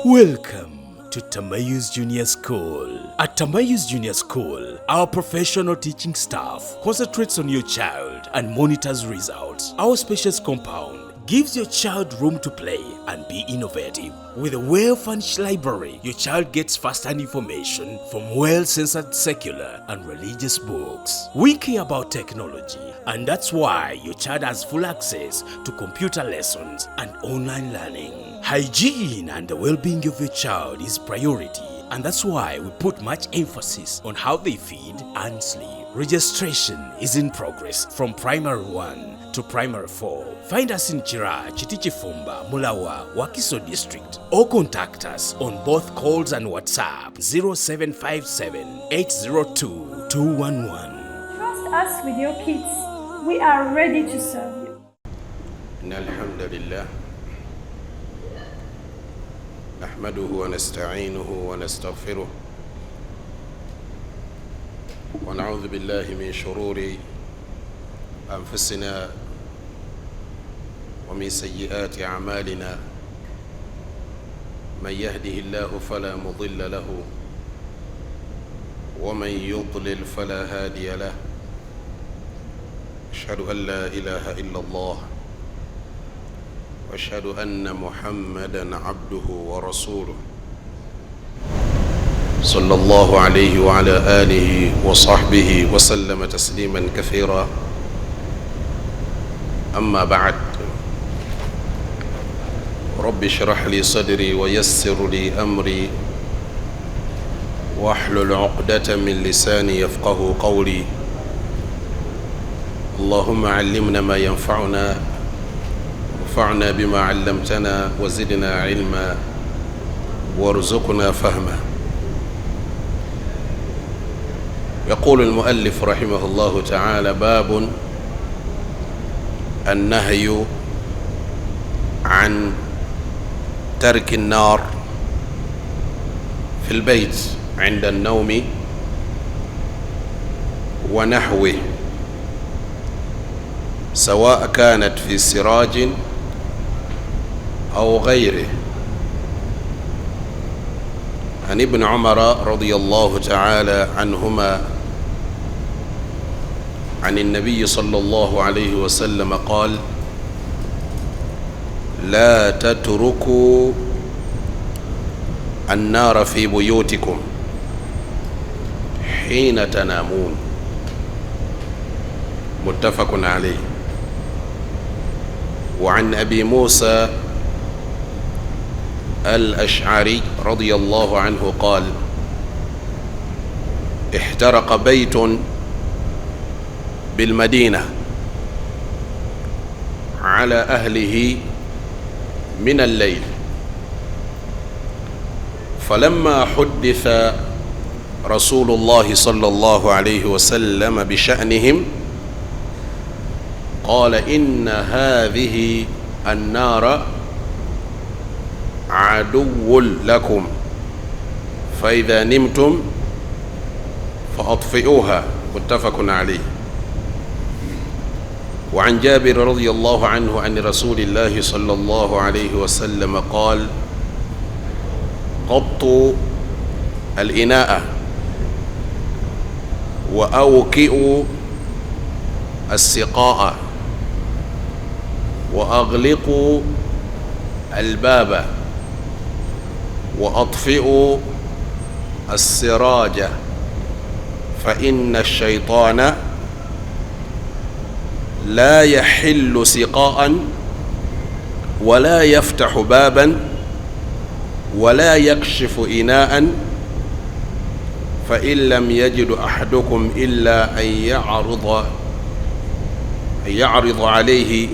Welcome to Tamayus Junior School. At Tamayus Junior School, our professional teaching staff concentrates on your child and monitors results. Our spacious compound gives your child room to play and be innovative. With a well-furnished library, your child gets first-hand information from well-censored secular and religious books. We care about technology, and that's why your child has full access to computer lessons and online learning. Hygiene and the well-being of your child is priority, and that's why we put much emphasis on how they feed and sleep. Registration is in progress from Primary 1 to Primary 4. Find us in Chira, Chitichifumba, Mulawa, Wakiso District, or contact us on both calls and WhatsApp 0757 802 211. Trust us with your kids. We are ready to serve you. Alhamdulillah. نحمده ونستعينه ونستغفره ونعوذ بالله من شرور أنفسنا ومن سيئات أعمالنا من يهده الله فلا مضل له ومن يضلل فلا هادي له أشهد أن لا إله إلا الله وأشهد أن محمدًا عبده ورسوله صلى الله عليه وعلى آله وصحبه وسلم تسليما كثيرا. أما بعد، رب اشرح لي صدري ويسر لي أمري واحلل عقدة من لساني يفقه قولي. اللهم علمنا ما ينفعنا وانفعنا بما علمتنا وزدنا علما وارزقنا فهما. يقول المؤلف رحمه الله تعالى: باب النهي عن ترك النار في البيت عند النوم ونحوه، سواء كانت في سراج أو غيره. عن ابن عمر رضي الله تعالى عنهما عن النبي صلى الله عليه وسلم قال: لا تتركوا النار في بيوتكم حين تنامون. متفق عليه. وعن أبي موسى الأشعري رضي الله عنه قال: احترق بيت بالمدينة على أهله من الليل، فلما حدث رسول الله صلى الله عليه وسلم بشأنهم قال: إن هذه النار عدو لكم، فإذا نمتم فأطفئوها. متفق عليه. وعن جابر رضي الله عنه عن رسول الله صلى الله عليه وسلم قال: غطوا الإناء وأوكئوا السقاء وأغلقوا الباب وأطفئوا السراج، فإن الشيطان لا يحل سقاء ولا يفتح بابا ولا يكشف إناء، فإن لم يجد أحدكم إلا أن يعرض عليه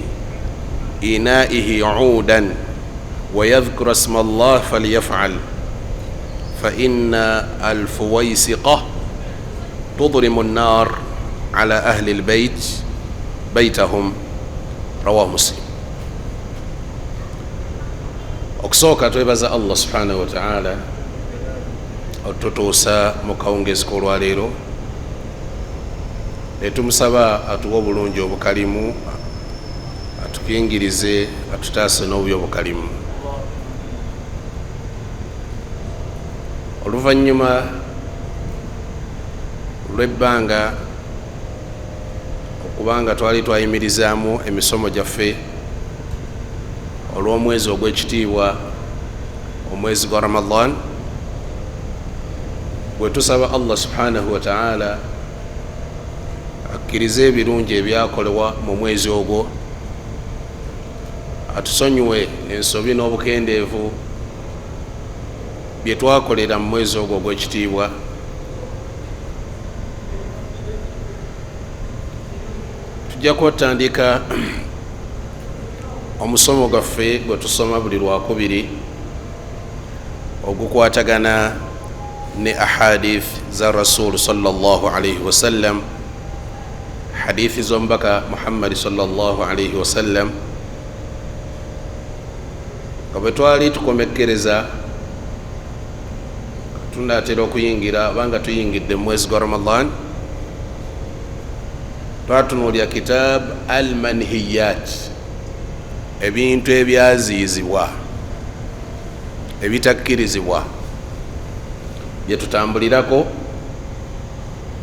إنائه عودا ويذكر اسم الله فليفعل، فإن الفويسقة تضرم النار على أهل البيت بيتهم. رواه مسلم. Okusoka twebaza Allah subhanahu wa ta'ala otutuusa mu kawungeezi k'olwaleero, ne tumusaba atuwa obulungi obukalimu, atukingirize, atutaase n'obubi obukalimu. oluvannyuma lw'ebbanga okubanga twali twayimirizaamu emisomo gyaffe olw'omwezi ogw'ekitiibwa omwezi gwa Ramadan, bwe tusaba Allah subhanahu wa ta'ala akkirize ebirungi ebyakolebwa mu mwezi ogwo, atusonyiwe ensobi n'obukendeevu bye twakolera mu mwezi ogwo ogw'ekitiibwa. Tujja kwatandika omusomo gwaffe gwe tusoma buli lwakubiri ogukwatagana ne ahadith za Rasul sallallahu alayhi wasallam, hadithi z'omubaka Muhammad sallallahu alayhi wasallam, nga bwe twali tukomekkereza tunatera okuyingira banga tuyingidde mu mwezi gwa Ramadan, twatunuulya kitab al-manhiyat, ebintu ebyaziyizibwa ebitakkirizibwa bye tutambulirako,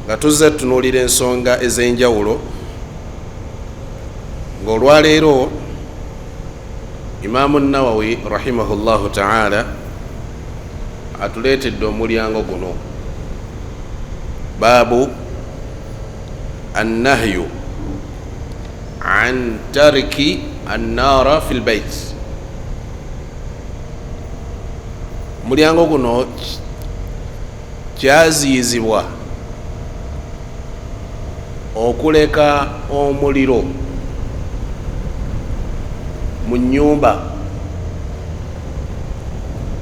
nga tuzze tunuulira ensonga ez'enjawulo. Ng'olwaleero Imaamu Nawawi rahimahullahu ta'ala atuleetedde omulyango guno, baabu annahyu an tariki annaara fi lbait. Omulyango guno kyaziyizibwa okuleka omuliro mu nnyumba,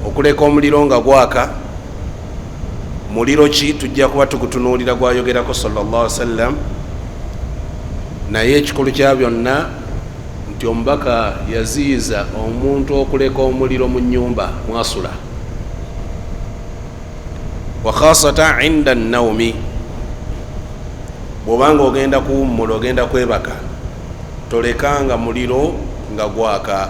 okuleka omuliro nga gwaka. Muliro ki? Tujja kuba tukutunuulira gwayogerako sallallahu alaihi wasallam, naye ekikulu kya byonna nti omubaka yaziyiza omuntu okuleka omuliro mu nnyumba mwasula, wa khasata inda nawmi. Bw'obanga ogenda kuwummula, ogenda kwebaka, tolekanga muliro nga gwaka.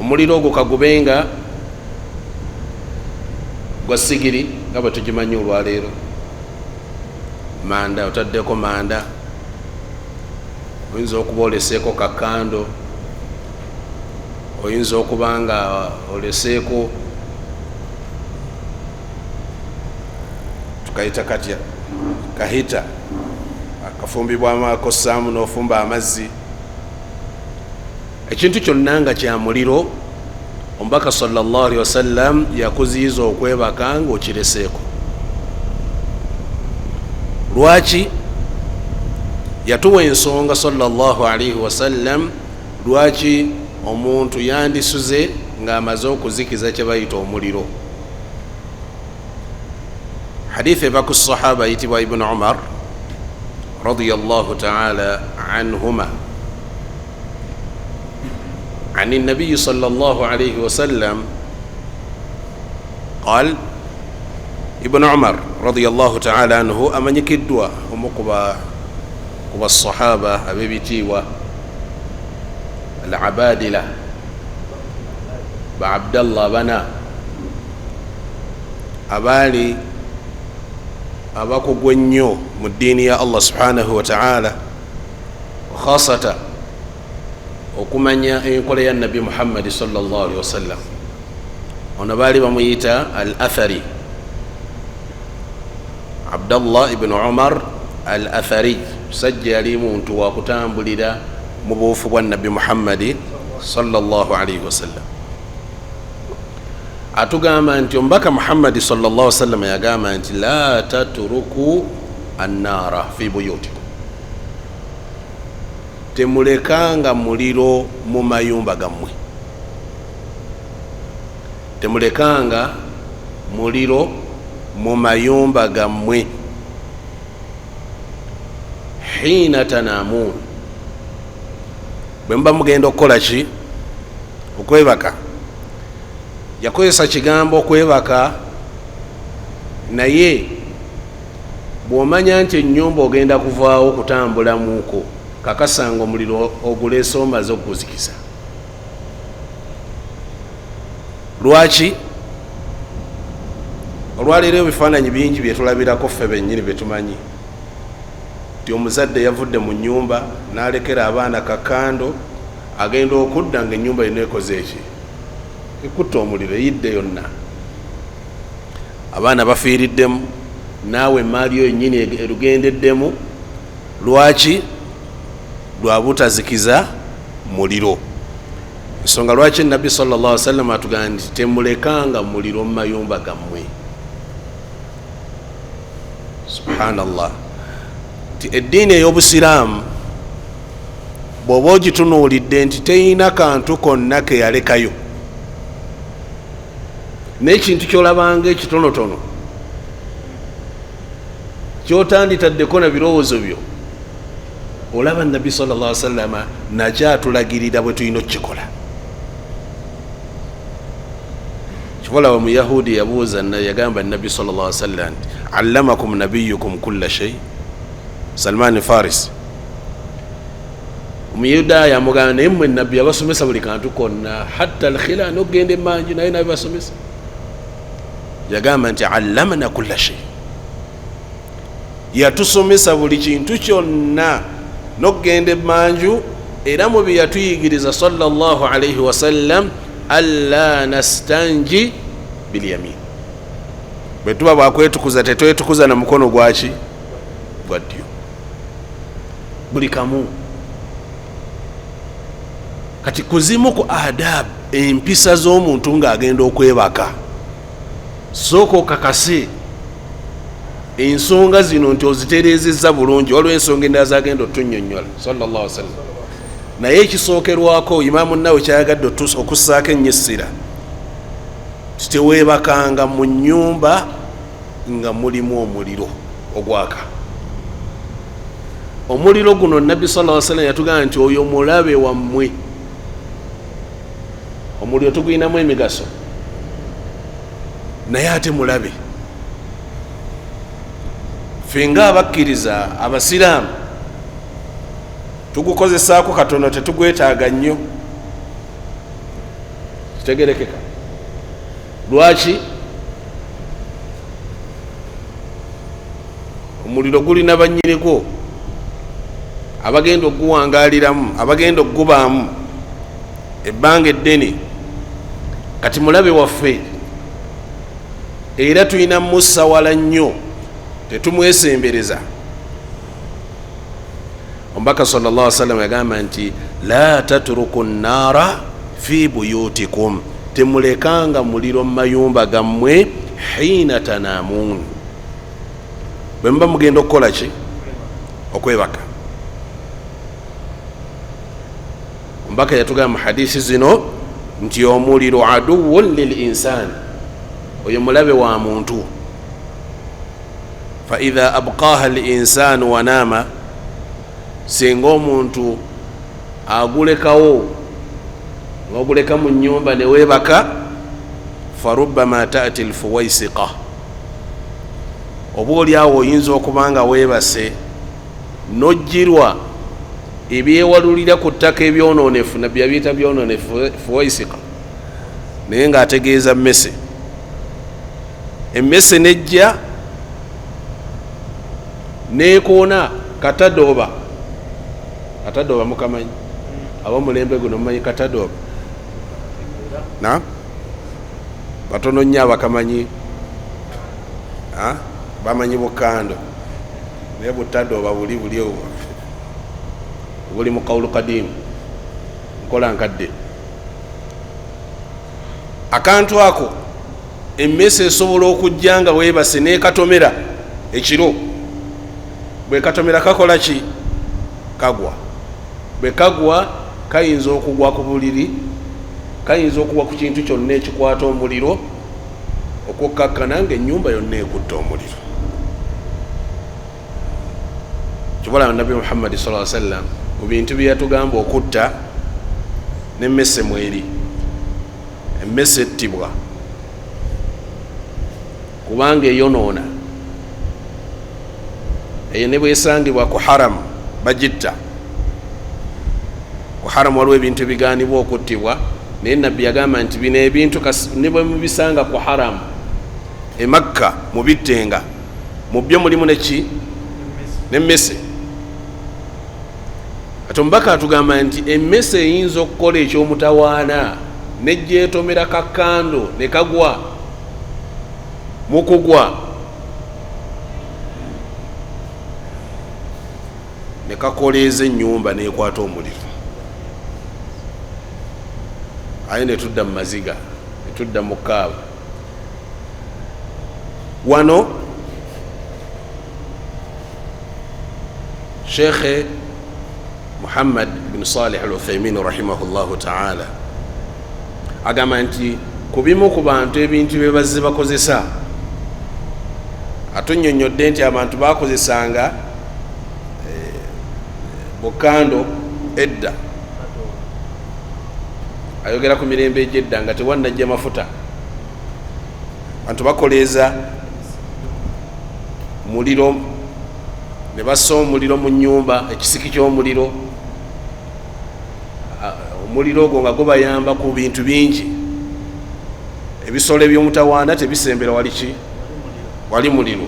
Omuliro ogwo kagubenga gwa sigiri nga bwe tugimanyi olwaleero, manda, otaddeko manda, oyinza okuba oleseeko kakando, oyinza okuba nga oleseeko tukayita katya kahita akafumbibwamu akosaamu n'ofumba amazzi. Ekintu kyonna nga kya muliro, omubaka sallallahu alaihi wasallam yakuziyiza okwebaka ng'okireseeko. Lwaki? Yatuwa ensonga sallallahu alaihi wasallam lwaki omuntu yandisuze ng'amaze okuzikiza kye bayita omuliro. Hadithi eva ku sahaba yitibwa Ibn Umar radiyallahu ta'ala anhuma عن النبي صلى الله عليه وسلم قال ابن عمر رضي الله تعالى عنه أمن يكدوا ومقبى الصحابة أبي بيتيوة العبادلة بعبد الله بنا أبالي أباكو بنيو مدين يا الله سبحانه وتعالى وخاصة okumanya enkola ya Nabi Muhammad sallallahu alaihi wasallam. Ono baali bamuyita al-Athari, Abdallah ibn Umar al-Athari, sajja yali muntu wa kutambulira mu buufu bwa Nabi Muhammad sallallahu alaihi wasallam. Atugamba nti omubaka Muhammad sallallahu alaihi wasallam yagamba nti la tatruku an-nara fi buyutikum, temulekanga muliro mu mayumba gammwe, temulekanga muliro mu mayumba gammwe. Hina tanamun, bwe muba mugenda okukola ki? Okwebaka. Yakozesa kigambo okwebaka, naye bw'omanya nti ennyumba ogenda kuvaawo okutambulamuuko, kakasanga omuliro oguleese omaze okuguzikisa. Lwaki? olwaleero ebifaananyi bingi byetulabirako ffe bennyini betumanyi ti omuzadde yavudde mu nyumba n'alekera abaana kakando agenda okudda nga ennyumba yonna ekoze eki ekutta omuliro eyidde yonna abaana bafiiriddemu naawe emaali yo yennyini erugendeddemu lwaki lwa butazikiza muliro ensonga lwaki nabbi sallallahu alaihi wasallam atugamba nti temulekanga muliro mu mayumba gammwe subhanallah nti eddiini ey'obusiraamu bw'oba ogitunuulidde nti teyina kantu konna ke yalekayo n'ekintu kyolabanga ekitonotono kyotanditaddeko na birowoozo byo olaba nabbi sallallahu alaihi wasallam nakyatulagirira bwe tulina okukikola kikolaba muyahudi yabuuza yagamba nabbi sallallahu alaihi wasallam nti allamakum nabiyukum kulla shay Salman Faris omuyudaaya amugamba naye mmwe nabbi yabasomesa buli kantu konna hatta alkhila n'okugenda emanju naye nabibasomesa yagamba nti allamana kulla shay yatusomesa buli kintu kyonna n'okugenda emanju era mu bye yatuyigiriza sallallahu alaihi wasallam alla nastanji bilyamin bwe tuba bwakwetukuza tetwetukuza na mukono gwaki gwa ddyo buli kamu kati kuzimu ku adabu empisa z'omuntu ng'agenda okwebaka sooka okakase ensonga zino nti ozitereezezza bulungi waliwo ensonga endala zagenda otunnyonnyola sallallahu alaihi wasallam naye ekisookerwako Imaamu Nawawi kyayagadde okussaako ennyo essira titeweebakanga mu nnyumba nga mulimu omuliro ogwaka omuliro guno nabbi sallallahu alaihi wasallam yatugamba nti oyo mulabe wammwe omuliro tuguyinamu emigaso naye ate mulabe ffe nga abakkiriza abasiraamu tugukozesaako katono tetugwetaaga nnyo kitegerekeka lwaki omuliro gulina bannyirigwo abagenda okuguwangaaliramu abagenda okugubaamu ebbanga eddene kati mulabe waffe era tulina musawala nnyo tetumwesembereza omubaka sallallahu alaihi wasallam yagamba nti la tatruku nnaara fi buyutikum temulekanga muliro mu mayumba gammwe hiina tanaamuun bwe muba mugenda okukola ki okwebaka omubaka yatugamba mu hadisi zino nti omuliro aduwun lil insani oyo mulabe wa muntu fa idha abqaha al insanu wa naama singa omuntu agulekawo ng'oguleka mu nnyumba ne weebaka farubbama taati alfuwaisiqa oba oli awo oyinza okuba nga weebase nojjirwa ebyewalulira ku ttaka ebyonoonefu nabbi yabiyita byonoonefu fuwaisiqa naye ng'ategeeza mmese emmese nejja neekoona katadooba katadooba mukamanyi abamulembe guno mumanyi katadooba na batono nnyo abakamanyi bamanyi bukando naye butadooba buli buli mu qawlu qadimu nkola nkadde akantu ako emmese esobola okujja nga weebase nekatomera ekiro bwe katomera kakola ki kagwa bwe kagwa kayinza okugwa ku buliri kayinza okugwa ku kintu kyonna ekikwata omuliro okukkakkana ng'ennyumba yonna ekutta omuliro kibala nabbi Muhammad sallallahu alaihi wasallam ku bintu bye yatugamba okutta n'emmese mweri emmese ettibwa kubanga eyonoona eyo ne bwesangibwa ku haramu bagitta ku haramu waliwo ebintu ebigaanibwa okuttibwa naye nabbi yagamba nti bino ebintu ne bwe mubisanga ku haramu e Makka mubittenga mu byo mulimu neki n'emmese. Ate omubaka atugamba nti emmese eyinza okukola ekyomutawaana nejjeetomera kakando ne kagwa mukugwa ne kakoleeza ennyumba nekwata omuliro. Aye ne tudda mu maziga ne tudda mu kaaba. Wano Sheikh Muhammad bin Salih al-Uthaymin rahimahullahu ta'ala agamba nti ku bimu ku bantu ebintu bye bazze bakozesa atunnyonnyodde nti abantu bakozesanga bukando edda, ayogera ku mirembe egyedda nga tewannajja mafuta, abantu bakoleeza muliro ne bassa omuliro mu nnyumba, ekisiki ky'omuliro. Omuliro ogwo nga gubayamba ku bintu bingi. Ebisolo eby'omutawaana tebisembera wali muliro,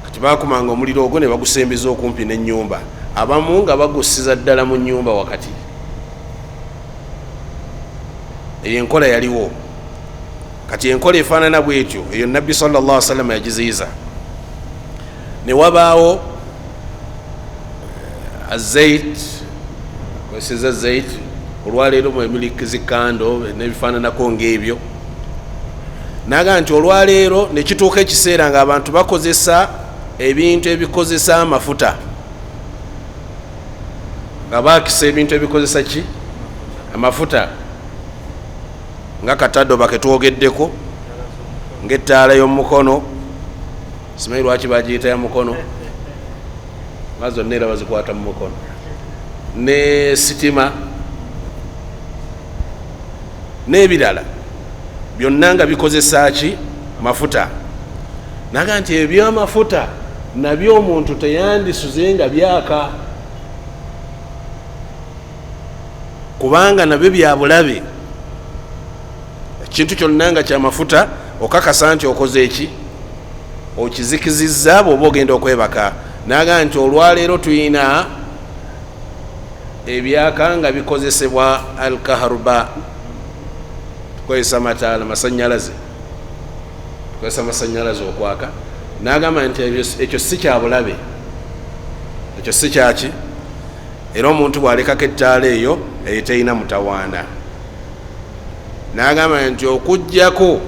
kati bakumanga omuliro ogwo ne bagusembeza okumpi n'ennyumba, abamu nga bagussiza ddala mu nnyumba wakati. Eyo enkola yaliwo. Kati enkola efaanana bwetyo eyo Nabbi sallallahu alaihi wasallam yagiziyiza. Ne wabaawo azait, kwesiza zait, olwaleero mwemiliki kando n'ebifaananako ng'ebyo. Naga nti olwaleero ne kituuka ekiseera nga abantu bakozesa ebintu ebikozesa amafuta, nga baakisa ebintu ebikozesa ki amafuta, nga kataddoba ketwogeddeko, ng'ettaala y'omukono, simanyi lwaki bagiyita ya mukono, nga zonna era bazikwata mu mukono, ne sitima n'ebirala byonna nga bikozesa ki mafuta. Naga nti ebyamafuta nabyo omuntu teyandisuze nga byaka, kubanga nabyo bya bulabe. Ekintu kyonna nga kya mafuta okakasa nti okoze eki, okizikizizza bw'oba ogenda okwebaka. Naga nti olwaleero tuyina ebyaka nga bikozesebwa alkaharuba, tukozesa mataala masanyalaze, tukozesa masanyalaze okwaka. Nagamba nti ekyo si kya bulabe, ekyo si kyaki, era omuntu bw'alekako ettaala eyo teyina mutawaana. Nagamba nti okuggyako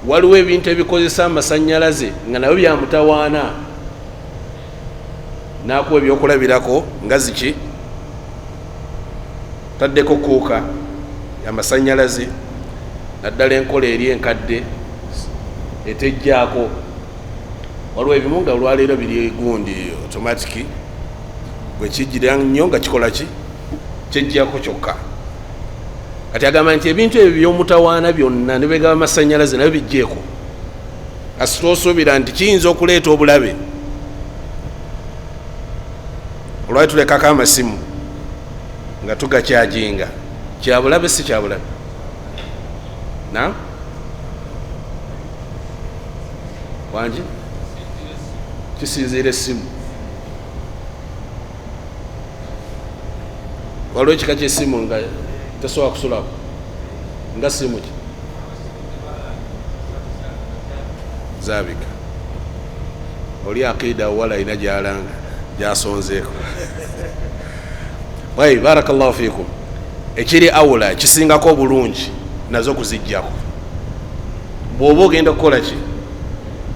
waliwo ebintu ebikozesa amasanyalaze nga nabyo bya mutawaana, nakuwa ebyokulabirako nga ziki, taddeko kuuka amasanyalaze, naddala enkola eri enkadde etejjaako. Waliwo ebimu nga olwaleero biri gundi automatic, bwe kijjira nnyo nga kikola ki, kyejjako kyokka. Kati agamba nti ebintu ebyo by'omutawaana byonna ne begaba amasanyalaze nabyo bijjeeko, kasita osuubira nti kiyinza okuleeta obulabe. Olwali tulekako amasimu nga tugakyajinga, kyabulabe si kyabulabe? Na wangi kisinziira essimu. Waliwo ekika ky'essimu nga tesobola kusulako nga simu ki zabika, oli akiida wala alina gyalanga gyasonzeeko. Wai barakallahu fiikum. Ekiri awula kisingako obulungi nazo kuzijjako bw'oba ogenda kukola ki,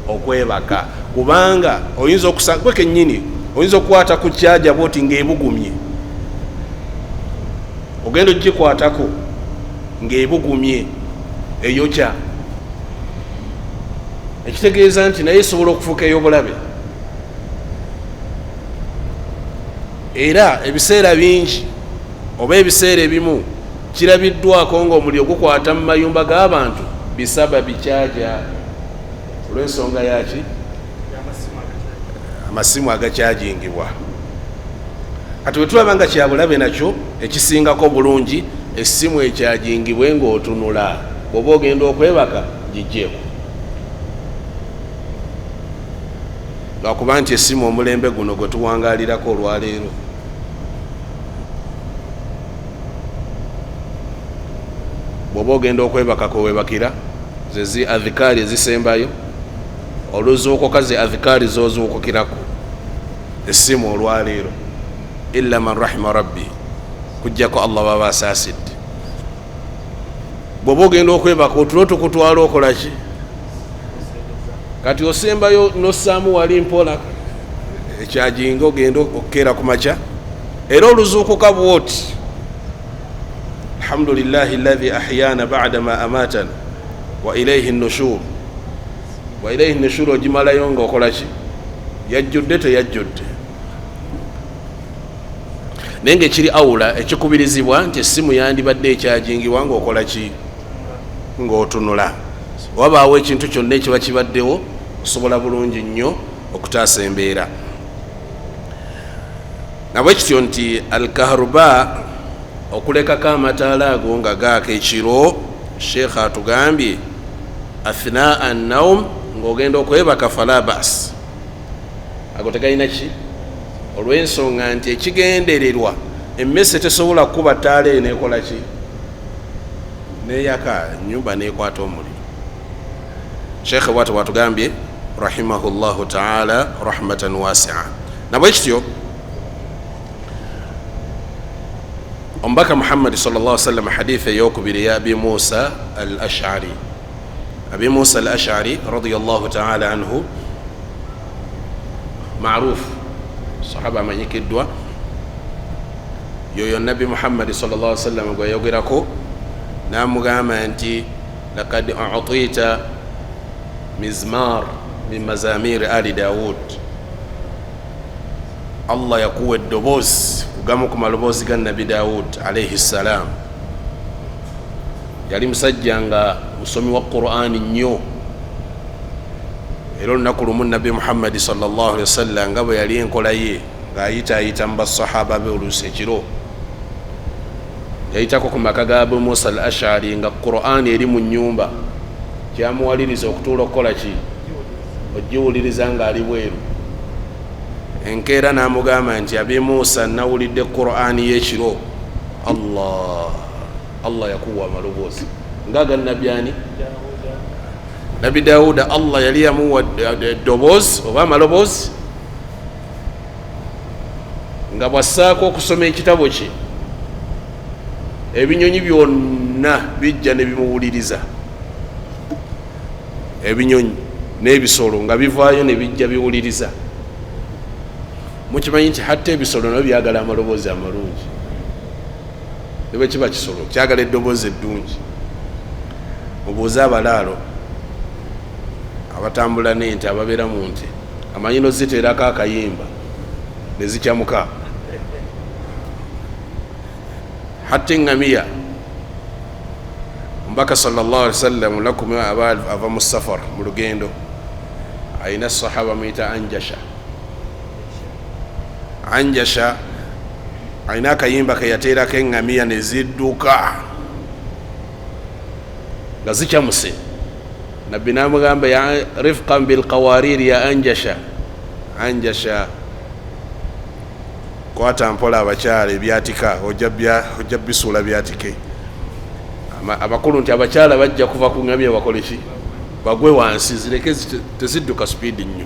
okwebaka. Kubanga oyinza okusanga kennyini, oyinza okukwata ku kyaja bwoti ng'ebugumye, ogenda ogikwatako ng'ebugumye eyokya, ekitegeeza nti naye esobola okufuuka ey'obulabe. Era ebiseera bingi oba ebiseera ebimu kirabiddwako ng'omuliro gukwata mu mayumba g'abantu bisababi kyaja, olw'ensonga yaki amasimu agakyajingibwa. Kati bwe tulaba nga kyabulabe nakyo ekisingako bulungi essimu ekyajingibwe ng'otunula, bw'oba ogenda okwebaka gijeeko lwakuba nti essimu omulembe guno gwe tuwangalirako olwaleero bwoba ogenda okwebakako webakira zezi adhikaari ezisembayo oluzuukuka ze adhikaari zozuukukirako essimu olwaleero illa man rahima rabbi kujjako allah baba asaasidde bwoba ogenda okwebaka otulo tukutwala okolaki kati osembayo nossaamu wali mpola ekyajinga ogenda okukeera ku makya era oluzuukuka bwoti alhamdulillahi alladhi ahyana ba'da ma amatana wa ilayhi nushur wa ilayhi nushur ogimalayo nga okolaki yajjudde teyajjudde naye ngaekiri awula ekikubirizibwa nti essimu yandibadde ekyajingibwa ngaokolaki ng'otunula wabaawo ekintu kyonna ekiba kibaddewo osobola bulungi nnyo okutaasa embeera nabwe kityo nti alkaharuba okulekako amataala ago nga gaaka ekiro sheekha atugambye athnaa naum ng'ogenda okwebaka fala bas ago tegalina ki olw'ensonga nti ekigendererwa emmese tesobola kukuba ttaala eyo nekola ki neyaka nyumba nekwata omuliro sheekhe bwatu bwatugambye rahimahullahu taala rahmatan wasia nabwe kityo omubaka muhammadi sallallahu sallam hadithi eyokubiri ya abi musa al ashari abi musa al ashari radiyallahu taala anhu maarufu sahaba amanyikiddwa yoyo nabi muhammadi sallallahu sallam gwe yayogerako namugamba nti lakad utita mizmar min mazamir ali daud allah yakuwa eddobozi kugamu ku maloboozi ga nabi daud alaihi ssalam yali musajja nga musomi wa qur'ani nnyo era olunaku lumu nabi muhammadi sallallahu alaihi wasallam nga bwe yali enkola ye ng'ayitaayita mu basahaba be oluusi ekiro yayitako ku maka ga abu musa al ashari nga qur'ani eri mu nnyumba kyamuwaliriza okutuula okukola ki ogiwuliriza ng'ali bweru enkeera n'amugamba nti abi musa nawulidde qur'ani y'ekiro allah yakuwa amaloboozi ngaga nabi ani nabi dawuda allah yali yamuwa eddoboozi oba amaloboozi nga bwassaako okusoma ekitabo kye ebinyonyi byonna bijja ne bimuwuliriza ebinyonyi n'ebisolo nga bivaayo ne bijja biwuliriza mukimanyi nti hatta ebisolo nabyo byagala amaloboozi amalungi nebwe kiba kisolo kyagala eddoboozi eddungi mubuuze abalaalo abatambula n'ente ababeera mu nte amanyi noziteerako akayimba nezikyamuka hatta engamiya omubaka sallallahu alaihi wasallam lakumi ava mu safar mu lugendo ayina sahaba muyita anjasha ayina akayimba keyateerako engamiya nezidduka nga zikyamuse nabbi namugamba ya rifqan bilqawariri ya anjasha kwata mpola abakyala ebyatika ojja bisuula byatike abakulu nti abakyala bajja kuva ku ngamiya bakoleki bagwe wansi zireke tezidduka speedi nnyo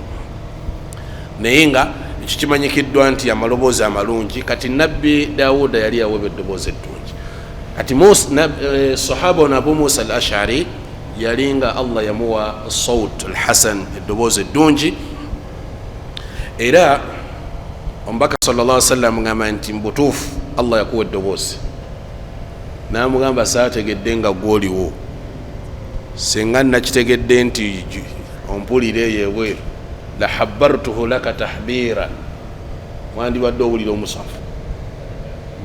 naye nga ekyo kimanyikiddwa nti amaloboozi amalungi kati nabbi dawuda yali yaweebwa eddoboozi eddungi kati sahaba ono abu musa al ashari yali nga allah yamuwa saut al hasan eddoboozi eddungi era omubaka sallallahu alaihi wasallam ngamba nti mbutuufu allah yakuwa eddoboozi namugamba saategedde nga gwoliwo singa nakitegedde nti ompulire eyo ebweru la habbartuhu laka tahbira wandibadde owulira omusafu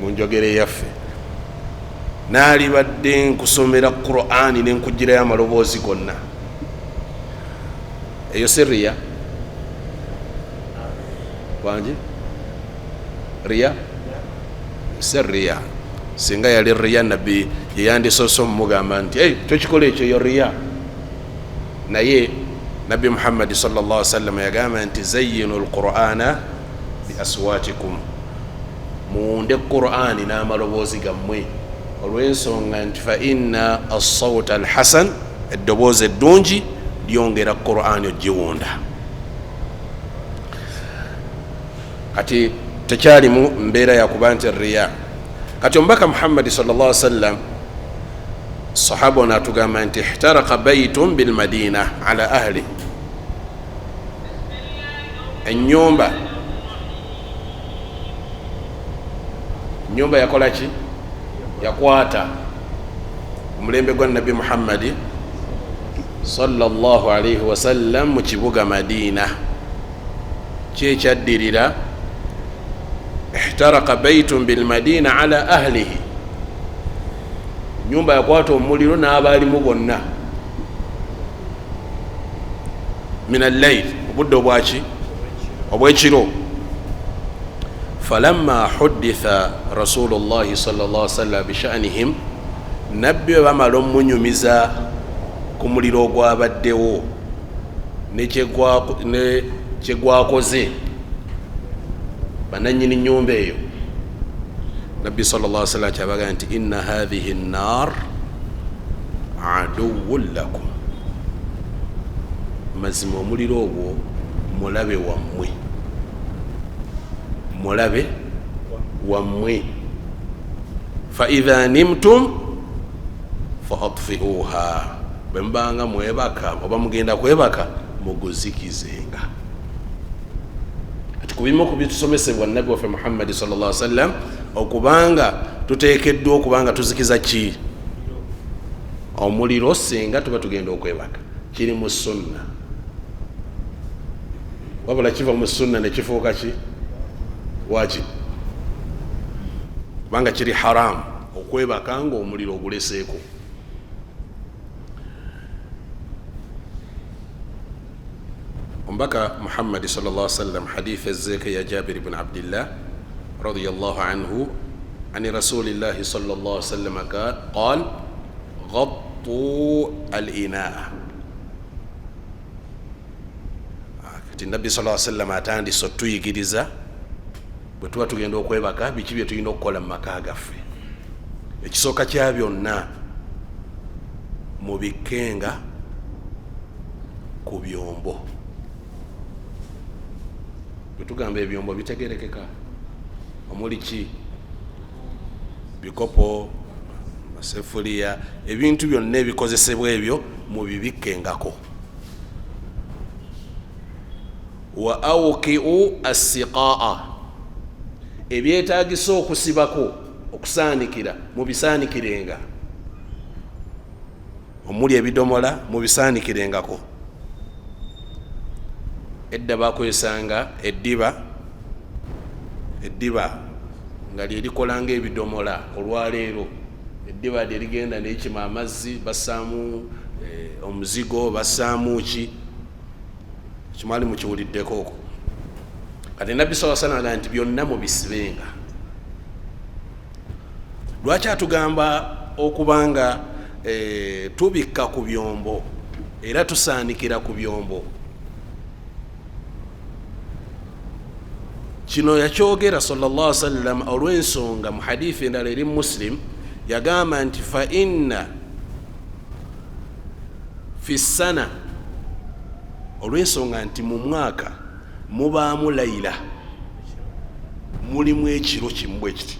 munjogere yaffe naalibadde nkusomera qur'ani nenkugirayo amaloboozi gonna eyo siriya wangi riya siriya singa yali riya nabbi yeyandisoose omumugamba nti tokikola ekyo yo riya naye nabbi Muhammad sallallahu alaihi wasallam yagamba nti zayyinu alqur'ana bi aswatikum, muunde qur'ani n'amaloboozi gammwe olw'ensonga nti fa inna as-sawta al-hasan, eddoboozi eddungi lyongera qur'ani ogiwunda. Kati tekyalimu mbeera yakuba nti riya. Kati omubaka Muhammad sallallahu alaihi wasallam sahaba ono atugamba nti ihtaraka baytun bil madina ala ahli, ennyumba yakola ki? Yakwata omulembe gwa nabbi Muhammad sallallahu alaihi wasallam mu kibuga Madina. Kyekyaddirira ihtaraka baytun bil madina ala ahlihi, nyumba yakwata omuliro n'abaalimu bonna. Min al-layl, obudde obwaki? Obwekiro. Falamma hudditha rasulullahi sallallahu alaihi wasallam bisha'nihim, nabbi bamala omunyumiza ku muliro ogwabaddewo ne kyegwakoze bananyini nyumba eyo, nabbi sallallahu alaihi wasallam kyabaga nti inna hadhihi an-nar aduwwun lakum, mazima omuliro ogwo mulabe wammwe, fa idha nimtum fa atfi'uha, bwembanga mwebaka oba mugenda kwebaka muguzikizenga. Kubimu kubitusomesebwa nabbi waffe Muhammad sallallahu alaihi wasallam okubanga tuteekeddwa okubanga tuzikiza ki? Omuliro singa tuba tugenda okwebaka. Kiri mu sunna, wabula kiva mu sunna ne kifuuka ki? Wajib. Kubanga kiri haram okwebaka nga omuliro oguleseeko. Ombaka Muhammad sallallahu alaihi wasallam hadith ezeke ya Jabir ibn Abdillah radiyallahu anhu ani rasulillahi sallallahu alaihi wasallam qal ghattu al-inaa. Kati nabbi sallallahu alaihi wasallam atandise otuyigiriza bwe tuba tugenda okwebaka biki bye tulina okukola mu maka gaffe. Ekisooka kya byonna mubikenga ku byombo. Tugamba ebyombo bitegerekeka omuli ki? Bikopo, masefuliya, ebintu byonna ebikozesebwa ebyo mubibikkengako. Wa awqi'u as-siqaa, ebyetaagisa okusibako okusaanikira mubisaanikirenga, omuli ebidomola mubisaanikirengako. Edda bakozesanga eddiba nga lyerikolanga ebidomola. Olwaleero eddiba lyerigenda nekima amazzi, bassaamu omuzigo, bassaamu ki, kimwali mukiwuliddeko okwo. Kati nabbi sallallahu alaihi wasallam nti byonna mubisibenga. Lwaki atugamba okubanga tubikka ku byombo era tusaanikira ku byombo? Kino yakyogera sallallahu alaihi wasallam olw'ensonga mu hadithi endala eri Muslim yagamba nti fa inna fi sana, olw'ensonga nti mu mwaka mubaamu layila, mulimu ekiro kimu bwe kiti,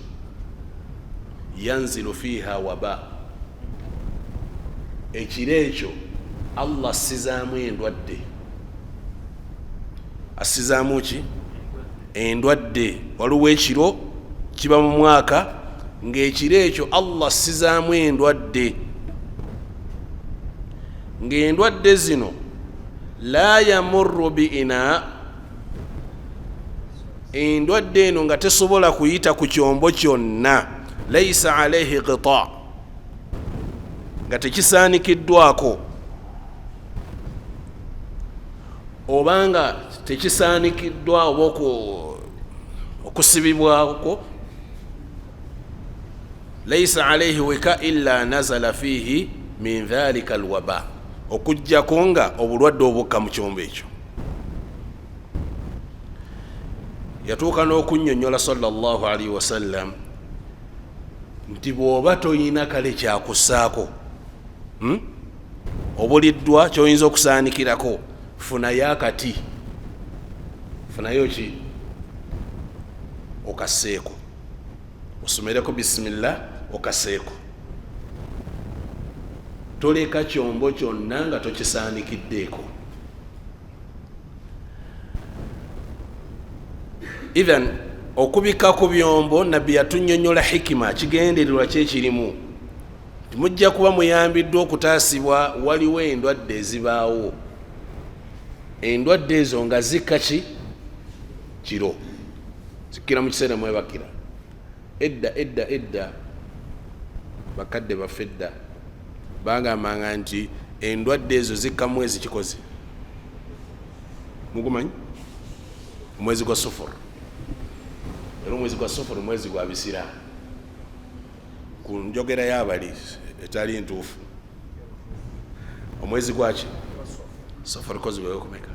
yanzilu fiha waba, ekiro ekyo Allah assizaamu endwadde. Assizaamu ki? Endwadde. Waliwo ekiro kiba mu mwaka ng'ekiro ekyo Allah assizaamu endwadde, ng'endwadde zino la yamurru bi ina, endwadde eno nga tesobola kuyita ku kyombo kyonna, laysa alaihi qita, nga tekisaanikiddwako obanga tekisaanikiddwa oba okusibibwako, laysa alaihi wika illa nazala fihi min dhalika alwaba, okujjako nga obulwadde obukka mu kyombo ekyo. Yatuuka n'okunnyonnyola sallallahu alaihi wasallam nti bw'oba toyina kale kyakussaako obuliddwa kyoyinza okusaanikirako, funayo akati, funayo ki okasseeko, osomereko bisimillah okasseeko. Toleka kyombo kyonna nga tokisaanikiddeeko. Even okubika ku byombo nabbi yatunnyonnyola hikima, kigendererwa kyekirimu. Mujja kuba muyambiddwa okutaasibwa waliwo endwadde ezibaawo. Endwadde ezo nga zikka ki kiro, zikkira mu kiseera mwebakira. Edda bakadde baffe edda bagambanga nti endwadde ezo zikka mwezi kikozi, mugumanyi omwezi gwa Sufur. Era omwezi gwa Sufur mwezi gwa bisira, ku njogera y'abali etali ntuufu. Omwezi gwaki Sufur kozi bwe kumeka,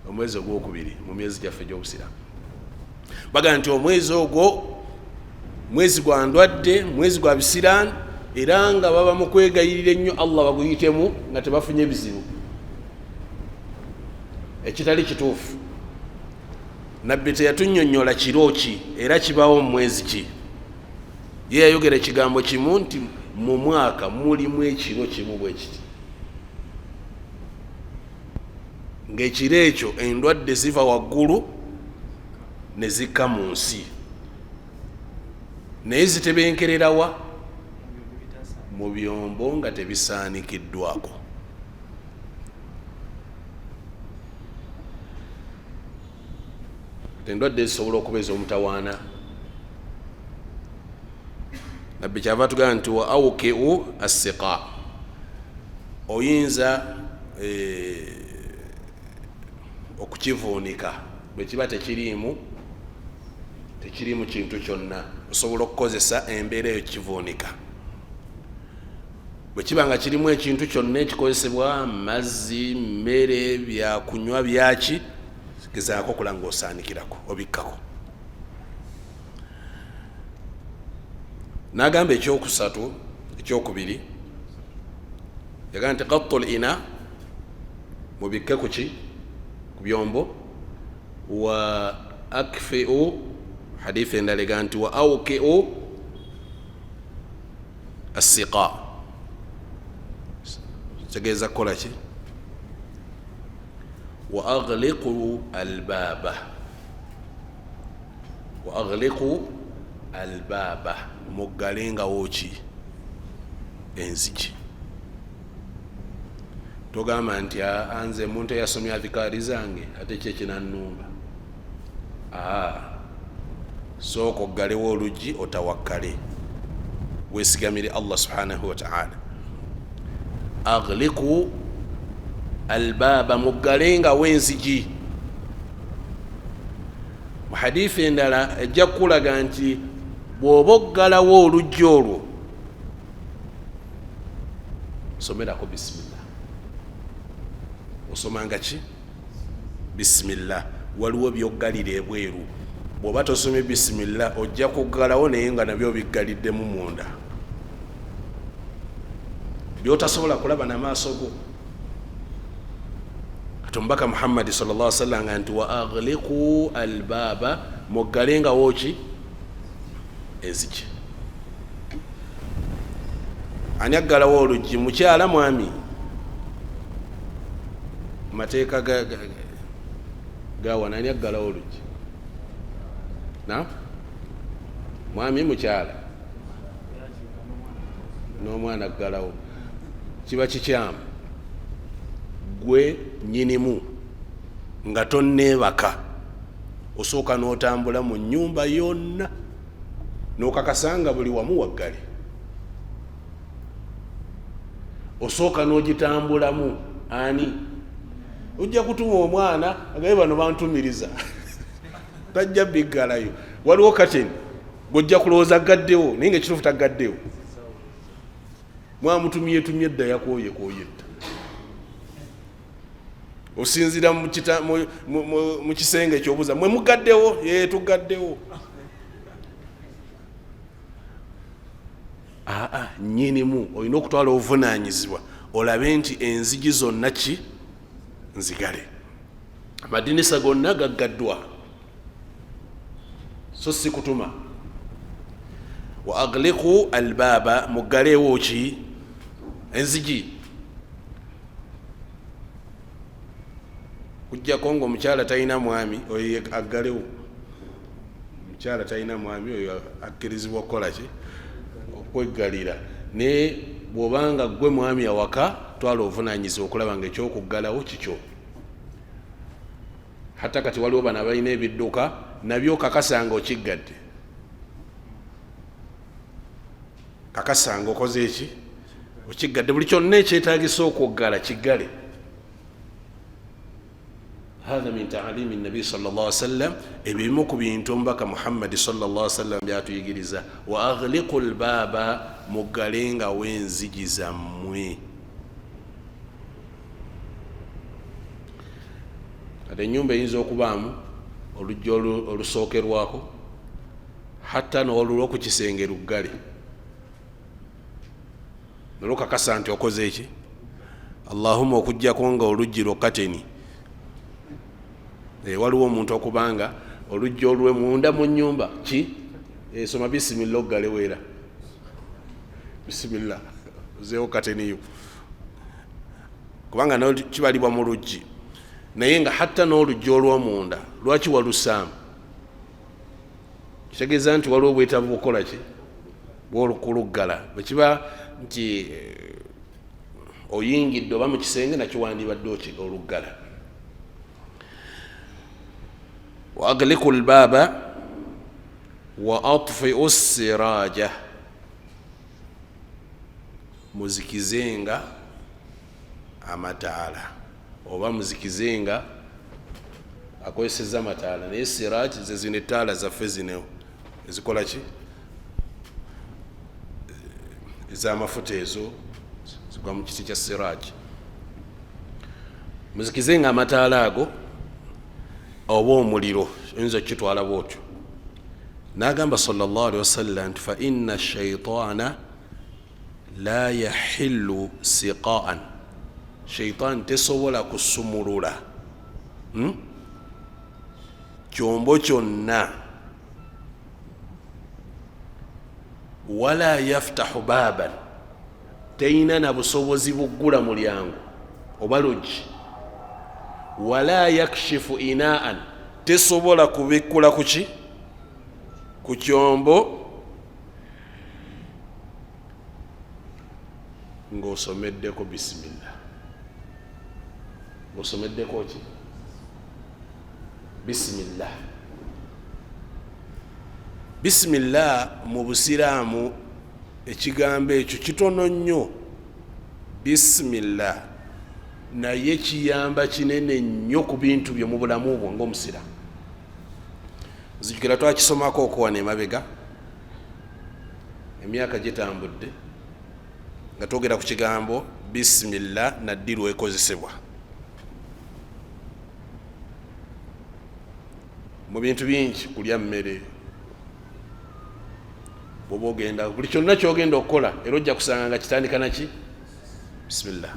omwezi ogwokubiri mu myezi gyaffe gy'obusira. Baga nti omwezi ogwo mwezi gwa ndwadde, mwezi gwa bisirani, era nga baba mu kwegayirira ennyo Allah baguyitemu nga tebafunye bizibu ekitali kituufu. Nabbi teyatunnyonnyola kiro ki era kibaawo mu mwezi ki. Ye yayogera ekigambo kimu nti mu mwaka mulimu ekiro kimu bwe kiti, ng'ekiro ekyo endwadde ziva waggulu ne zikka mu nsi, naye zitebenkererawa mu byombo nga tebisaanikiddwako. Endwadde zisobola okuba ez'omutawaana. Nabbi kyava tugamba nti wa awki'u as-siqa, oyinza okukivuunika bwe kiba tekirimu kintu kyonna, osobola okukozesa embeera eyo kivuunika. Bwe kiba nga kirimu ekintu kyonna ekikozesebwa, mazzi, mmere, byakunywa byaki, gezaako okulanga osaanikirako obikkako. N'agamba ekyokusatu, ekyokubiri, yagamba nti qattul ina, mubikke ku ki ku byombo, wa akfi'u, hadithi endala egamba nti wa awki'u as-siqa, kitegeeza kukola ki, wa aghliqu al-baaba, wa aghliqu al-baaba, muggalengawo ki enzigi. Togamba nti anze muntu eyasomya adhikaari zange ate kyekinannumba. Sooka oggalewo oluggi otawakkale, weesigamire Allah subhanahu wa ta'ala. Aghliqu albaaba, muggalengawo enzigi. Mu hadithi endala ejja kukulaga nti bw'oba oggalawo oluggi olwo, somerako bisimillah. Osomanga ki bisimillah. Waliwo byoggalira ebweru, bw'oba tosomye bisimillah ojja kuggalawo naye nga nabyo biggaliddemu munda, byotasobola kulaba n'amaaso go. Kati omubaka Muhammad sallallahu alaihi wasallam nti wa aghliqu albaaba, muggalengawo ki enzigi. Ani aggalawo oluggi? Mukyala mwami? Mateeka gawana ani aggalawo oluggi? Mwami, mukyala, n'omwana aggalawo. Kiba kikyamu gwe nyinimu nga tonneebaka, osooka n'otambula mu nnyumba yonna n'okakasanga buli wamu waggale. Osooka n'ogitambulamu ani? Ojja kutuma omwana agaye bano bantumiriza tajja biggalayo. Waliwo kateni gw'ojja kulowooza gaddewo naye nga ekituufu tagaddewo. mwamutumyetumye edda yakooyekooyedda osinzira mu kisenge ekyobuuza mwe mugaddewo tugaddewo nyinimu olina okutwala obuvunanyizibwa olabe nti enzigi zonna ki nzigale amadinisa gonna gaggaddwa so si kutuma wa agliku albaaba muggaleewo ki enzigi kujjako ngaomukyala talina mwami oyo aggalewo omukyala talina mwami oyo akkirizibwa okukola ki okweggalira naye bw'obanga gwe mwami awaka twala obuvunanyizibwa okulaba nga ekyokuggalawo kikyo hatta kati waliwo bano abalina ebidduka nabyo kakasanga okiggadde kakasanga okoze eki okiggadde buli kyonna ekyetagisa okwoggala kiggale hatha min taalimi nabi sallallahu alaihi wasallam ebimu ku bintu omubaka muhammadi sallallahu alaihi wasallam byatuyigiriza wa aghliqu lbaaba muggalengawo enzigi zammwe ate enyumba eyinza okubaamu oluggi olusookerwako hatta n'olulwo ku kisenge luggale nolukakasa nti okoze eki allahumma okujjako nga oluggi lwokateni waliwo omuntu okubanga oluggi olwe munda mu nyumba ki soma bisimillah oggaleweera bisimillah ozeewo kateniyo kubanga kibalibwa mu luggi naye nga hatta n'oluggi olw'omunda lwaki walusaamu kitegeeza nti waliwo obwetaavu bukola ki bwolukuluggala bwekiba nti oyingidde oba mu kisenge nakyo wandibadde oluggala wa agliku lbaaba wa atfiu siraja muzikizenga amataala oba muzikizenga akozeseza amataala naye siraj zezino ettaala zaffe zinewo ezikola ki ez'amafuta ezo zigwa mu kiti kya siraj muzikizenga amataala ago oba omuliro oyinza okukitwala bwotyo n'agamba sallallahu alaihi wasallam nti fa inna shaitaana la yahillu siqaan shaitan tesobola kusumulula kyombo kyonna wala yaftahu baaban teina na busobozi buggula mulyango oba luggi wala yakshifu inaan tesobola kubikkula kuki ku kyombo ng'osomeddeko bisimillah ng'osomeddeko ki bisimillah bisimillah mu busiraamu ekigambo ekyo kitono nnyo bisimillah naye kiyamba kinene nnyo ku bintu byo mu bulamu bwo ng'omusiraamu zijukira twakisomako okuwana emabega emyaka gitambudde nga twogera ku kigambo bisimillah naddi lwekozesebwa mu bintu bingi kulya mmere bwoba ogenda buli kyonna kyogenda okukola era ojja kusanga nga kitandika naki bisimillah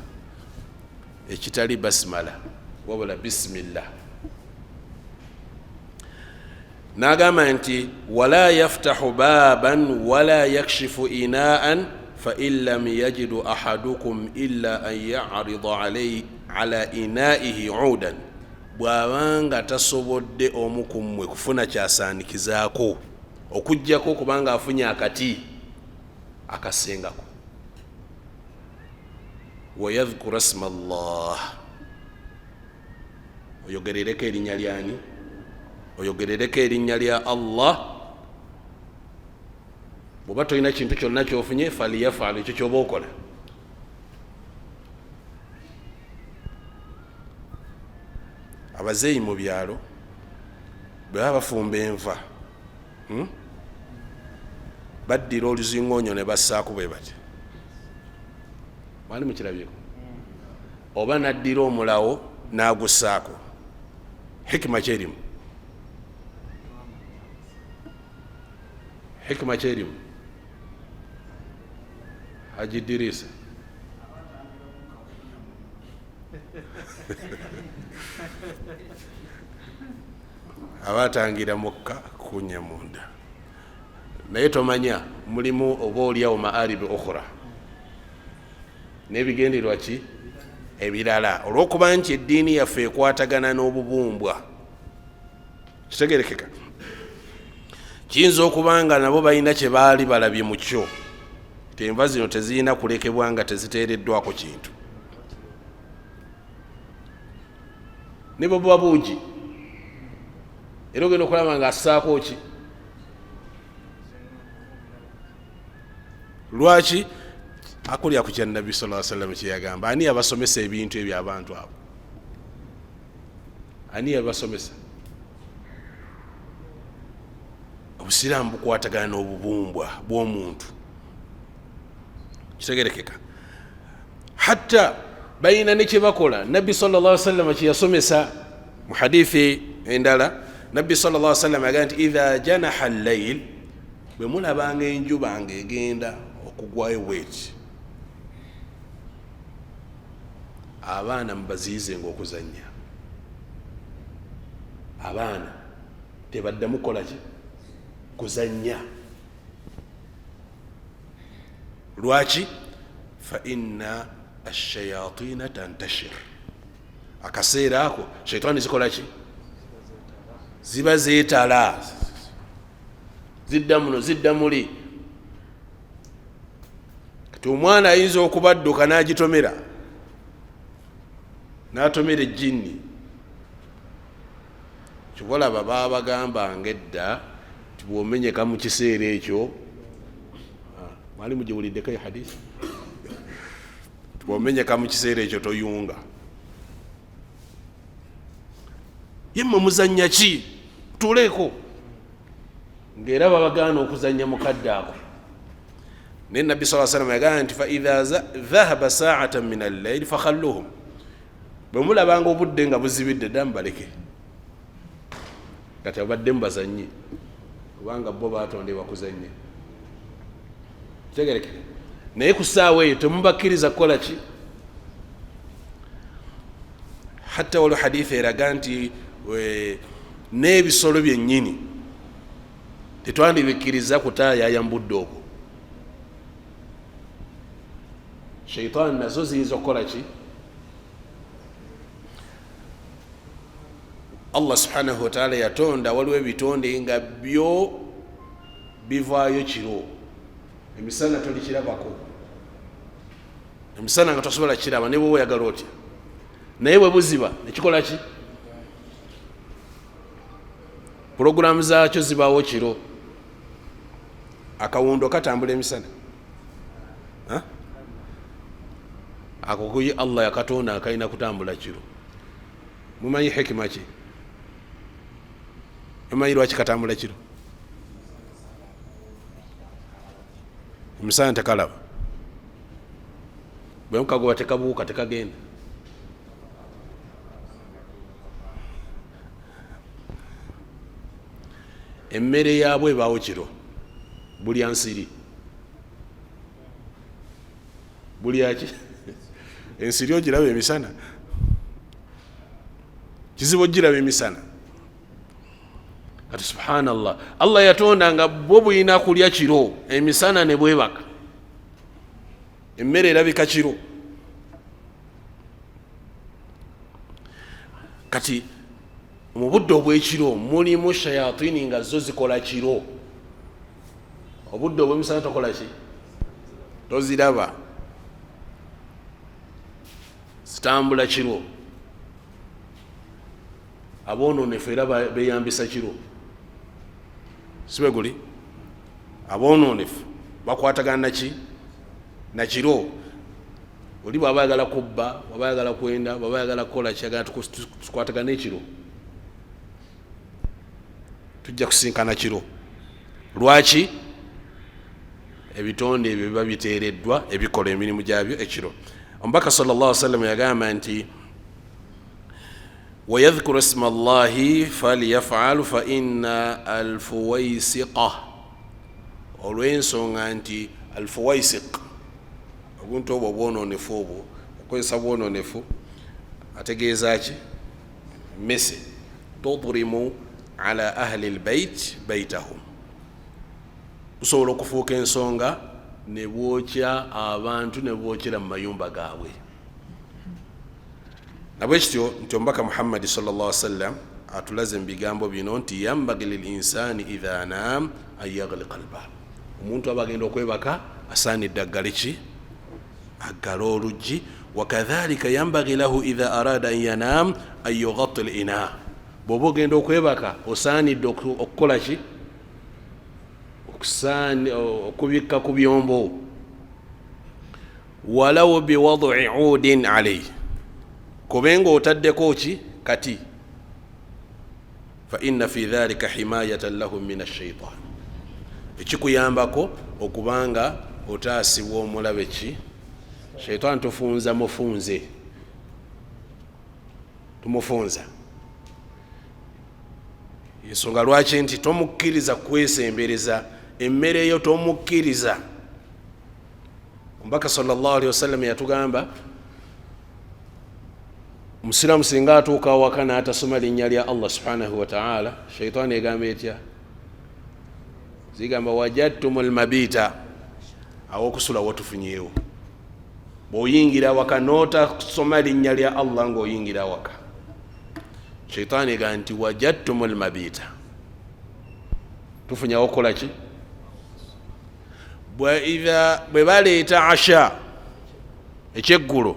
ekitali basimala wabula bisimillah n'agamba nti wala yaftahu baaban wala yakshifu inaan فإن لم يجد أحدكم إلا أن يعرض عليه على إنائه عودا bw'abanga tasobodde omu ku mmwe kufuna kyasaanikizaako okuggyako kubanga afunye akati akasengako wayadhkura asma Allah oyogerereko erinnya lyani oyogerereko erinnya lya Allah bwoba tolina kintu kyonna kyofunye faliyafal ekyo kyoba okola abazeeyi mu byalo bwe baba bafumba enva baddira oluzingoonyo ne bassaako bwe bati mwali mukirabyeko oba naddira omulawo n'agussaako hikima kyerimu hikima kyerimu agidirisa abatangira mukka kunya munda naye tomanya mulimu oba oliawo maaribi ukhra n'ebigenderwa ki ebirala olw'okuba nti eddiini yaffe ekwatagana n'obubumbwa kitegerekeka kiyinza okuba nga nabo balina kye baali balabye mu kyo enva zino tezirina kulekebwa nga teziteereddwako kintu ne bwe buba buugi era ogenda okulaba nga assaako ki lwaki akulya ku kya nabbi sallallahu alaihi wasallam kyeyagamba ani yabasomesa ebintu ebyo abantu abo ani yabasomesa obusiraamu bukwatagana n'obubumbwa bw'omuntu kitegerekeka hatta bayina nekyebakola nabbi sallallahu alaihi wasallam kyeyasomesa mu hadithi endala nabbi sallallahu alaihi wasallam agamba nti idha janaha al-layl bwe mulabanga enjuba ng'egenda okugwayo bweti abaana mubaziyizenga okuzanya abaana tebaddamu kukola ki kuzanya lwaki fa inna ash-shayatina tantashir akaseera ako shaitani zikola ki ziba zeetala zidda muno zidda muli kati omwana ayinza okubadduka n'agitomera n'atomera ejjinni kikolaba baabagambanga edda tibwomenyeka mu kiseera ekyo mwali mugiwuliddeko hadisi tibwomenyeka mu kiseera ekyo toyunga yemwe muzanya ki tuleeko ng'era babagaana okuzanya mukadde ako naye nabbi sallallahu alaihi wasallam yagamba nti fa idha dhahaba sa'atan min al-layl fakhalluhum bwe mulabanga obudde nga buzibidde dda mubaleke kati abadde mubazanye kubanga bo baatondebwa kuzanye kitegereke naye ku ssaawa eyo temubakkiriza kukola ki hatta waliwo hadithi eraga nti n'ebisolo byennyini tetwandibikkiriza kutaayaya mu budde obwo sheitaani nazo ziyinza okukola ki Allah subhanahu wa ta'ala yatonda waliwo ebitonde nga byo bivaayo kiro emisana tolikirabako emisana nga tosobola kiraba ne bwe oyagala otya naye bwe buziba nekikola ki puroguramu zaakyo zibaawo kiro akawundo katambula emisana ako kuyi Allah yakatonda akalina kutambula kiro mumanyi hekima ki mumanyi lwaki katambula kiro emisana tekalaba bwe mukagoba tekabuuka tekagenda emmere yaabwe ebaawo kiro bulya nsiri bulyaki ensiri ogiraba emisana kizibu ogiraba emisana kati subhanallah Allah yatonda nga bwo buyina kulya kiro emisana ne bwebaka emmere erabika kiro kati mu budde obw'ekiro mulimu shayatini nga zo zikola kiro obudde obw'emisana tokola ki toziraba zitambula kiro aboononefu era beyambisa kiro sibe guli aboononefu bakwatagana naki nakiro oli bwaba ayagala kubba bwaba ayagala kwenda bwaba ayagala kukola kyagala tukwatagana ekiro tujja kusinkana kiro lwaki ebitonde ebyo biba biteereddwa ebikola emirimu gyabyo ekiro omubaka sallallahu sallam yagamba nti wayadhkuru isma allahi falyafalu fa inna alfuwaisiqa olw'ensonga nti alfuwaisiq obuntu obwo bwononefu obwo okozesa bwononefu ategeeza ki mese tudrimu ala ahli lbait baitahum busobola okufuuka ensonga ne bwokya abantu ne bwokyera mu mayumba gaabwe nabwekityo nti omubaka muhammadi sallallahu sallam atulaze mu bigambo bino nti yambagi lilinsani idha nam an yaghliqa albab omuntu aba agenda okwebaka asaanidde aggale ki aggale oluggi wakadhalika yambagi lahu idha arada an yanam an yughatti lina bwoba ogenda okwebaka osaanidde okukola ki okubikka ku byombo walaw biwad'i udin alayhi kubenga otaddeko ki kati fa inna fi dhalika himayatan lahum min ash-shaytan ekikuyambako okubanga otaasibwa omulabe ki shaitan tufunza mufunze tumufunza ensonga lwaki nti tomukkiriza kwesembereza emmere eyo tomukkiriza omubaka sallallahu alaihi wasallam yatugamba omusiraamu singa atuuka awaka n'atasoma linnya lya allah subhanahu wa ta'ala shaitaani egamba etya zigamba wajadtum almabita awokusula watufunyeewo bw'oyingira awaka n'otasoma linnya lya allah ng'oyingira awaka shaitaani egamba nti wajadtum almabita tufunye awokukola ki bwe baleeta asha ekyeggulo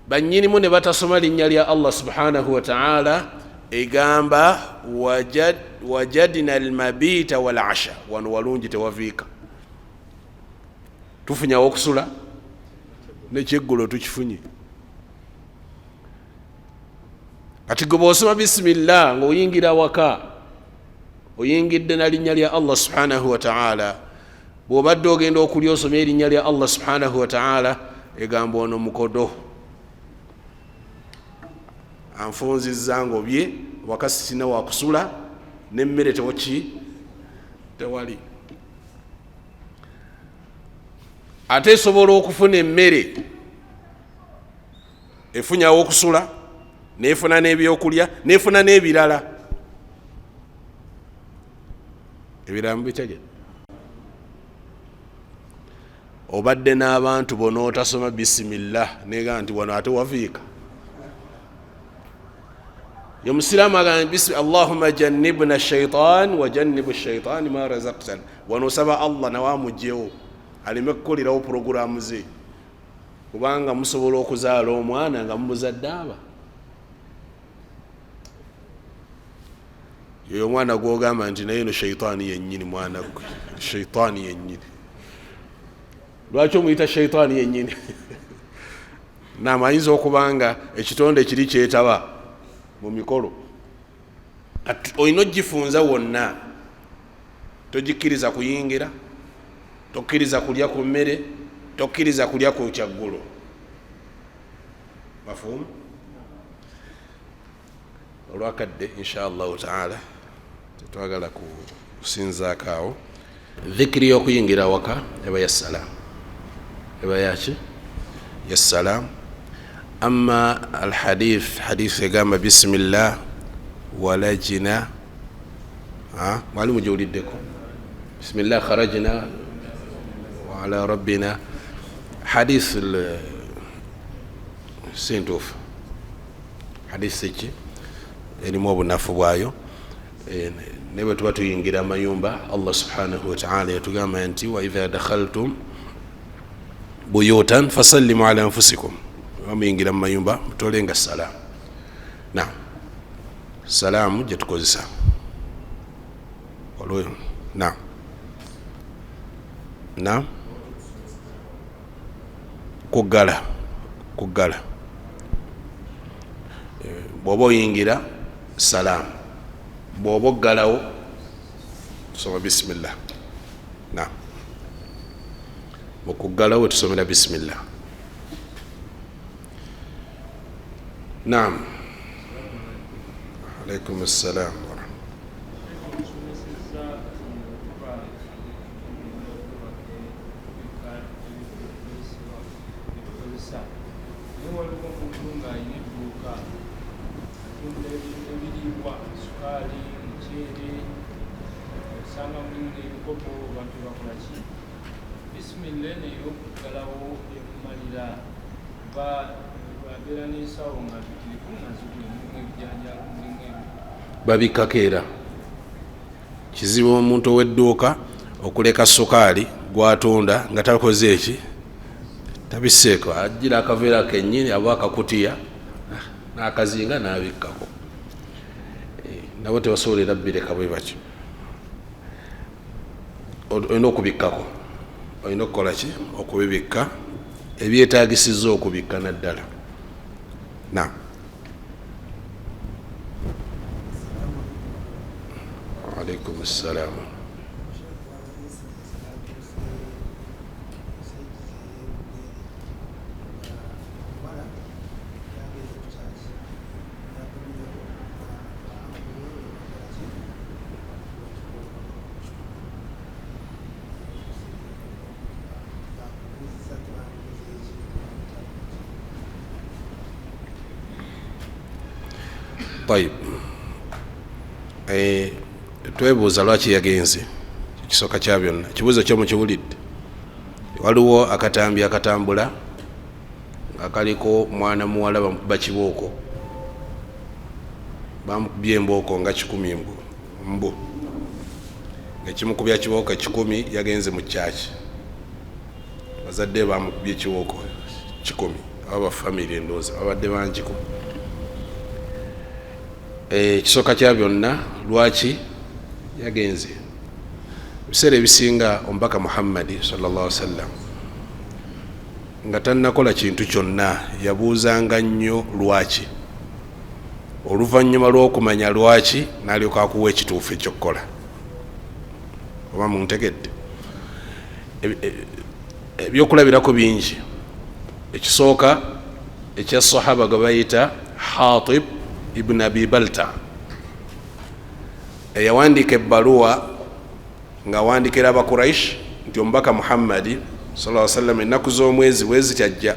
banyinimu ne batasoma linnya lya allah subhanahu wa ta'ala egamba wajadna almabita wal asha wano walungi tewaviika tufunye awokusula nekyeggulo tukifunye kati gwe bw'osoma bisimillah ng'oyingira awaka oyingidde na linnya lya allah subhanahu wa ta'ala bw'obadde ogenda okulya osoma erinnya lya allah subhanahu wa ta'ala egamba ono mukodo anfunzizza ng'obye wakasi sina wakusula n'emmere tewali ate esobola okufuna emmere efunya awokusula nefuna n'ebyokulya nefuna n'ebirala ebirala mubikyage obadde n'abantu bona otasoma bisimillah negamba nti wano ate waviika yomusiraamu agamba bisi allahumma jannibna shaitan wa jannibu shaitani ma razaqtan wano osaba allah nawamugyewo aleme kukolerawo puroguramu ze kubanga musobola okuzaala omwana nga mumuzadde aba yoyo omwana gwogamba nti naye no shaitaani yennyini mwana gwe shaitaani yennyini lwaki omuyita shaitaani yennyini namayinza okubanga ekitonde kiri kyetaba mu mikolo olina ogifunza wonna togikkiriza kuyingira tokkiriza kulya ku mmere tokkiriza kulya ku kyaggulo mafumu olwakadde insha allahu taala tetwagala kusinzaako awo dhikiri y'okuyingira waka eba yassalaam eba yaki yassalaam amma alhadith hadith egamba bisimillah walajina mwalimu gyoliddeko bisimillah kharajna wa ala rabbina hadith sintuufu hadith eki erimu obunafu bwayo ne bwe tuba tuyingira amayumba allah subhanahu wa ta'ala yatugamba nti wa idha dakhaltum buyutan fasallimu ala anfusikum bamuyingira mu mayumba mutolenga salaamu na salaamu gyetukozesa olwo na kuggala bw'oba oyingira salaamu bw'oba oggalawo tusoma bisimillah na mukuggalawo tusomera bisimillah. Naam. Alaikum assalam. Babikakeera kizibu omuntu ow'edduuka okuleka sukaali gwatunda nga takoze eki tabiseeko, ajjira akaveera kennyini aba akakutiya n'akazinga n'abikkako. Nabo tebasobolera bireka bwe batyo, olina okubikkako, olina okukola ki? Okubibikka ebyetaagisizza okubikka naddala. Naam. Alaikum assalam. Tayib. Twebuuza lwaki yagenze ekisooka kya byonna. Ekibuuzo kyo mukiwulidde? Waliwo akatambi akatambula nga kaliko mwana muwala bamukuba kibooko, bamukubye embooko nga 10 mbu, ng'ekimukubya kibooko 10 yagenze mu kyaki, bazadde bamukubye kibooko 10 aba bafamire endooza babadde banjiko. Ekisooka kya byonna lwaki yagenze? Ebiseera ebisinga omubaka Muhammadi sallallahu alaihi wasallam nga tannakola kintu kyonna yabuuzanga nnyo lwaki, oluvannyuma lw'okumanya lwaki n'alyoka akuwa ekituufu ekyokukola. Oba muntegedde? Ebyokulabirako bingi. Ekisooka ekya sahaba gwe bayita Hatib ibn Abi Balta, eyawandiika ebbaluwa ng'awandiikira Abakuraish nti omubaka Muhammadi sallallahu alaihi wasallam ennaku z'omwezi bwezikyajja,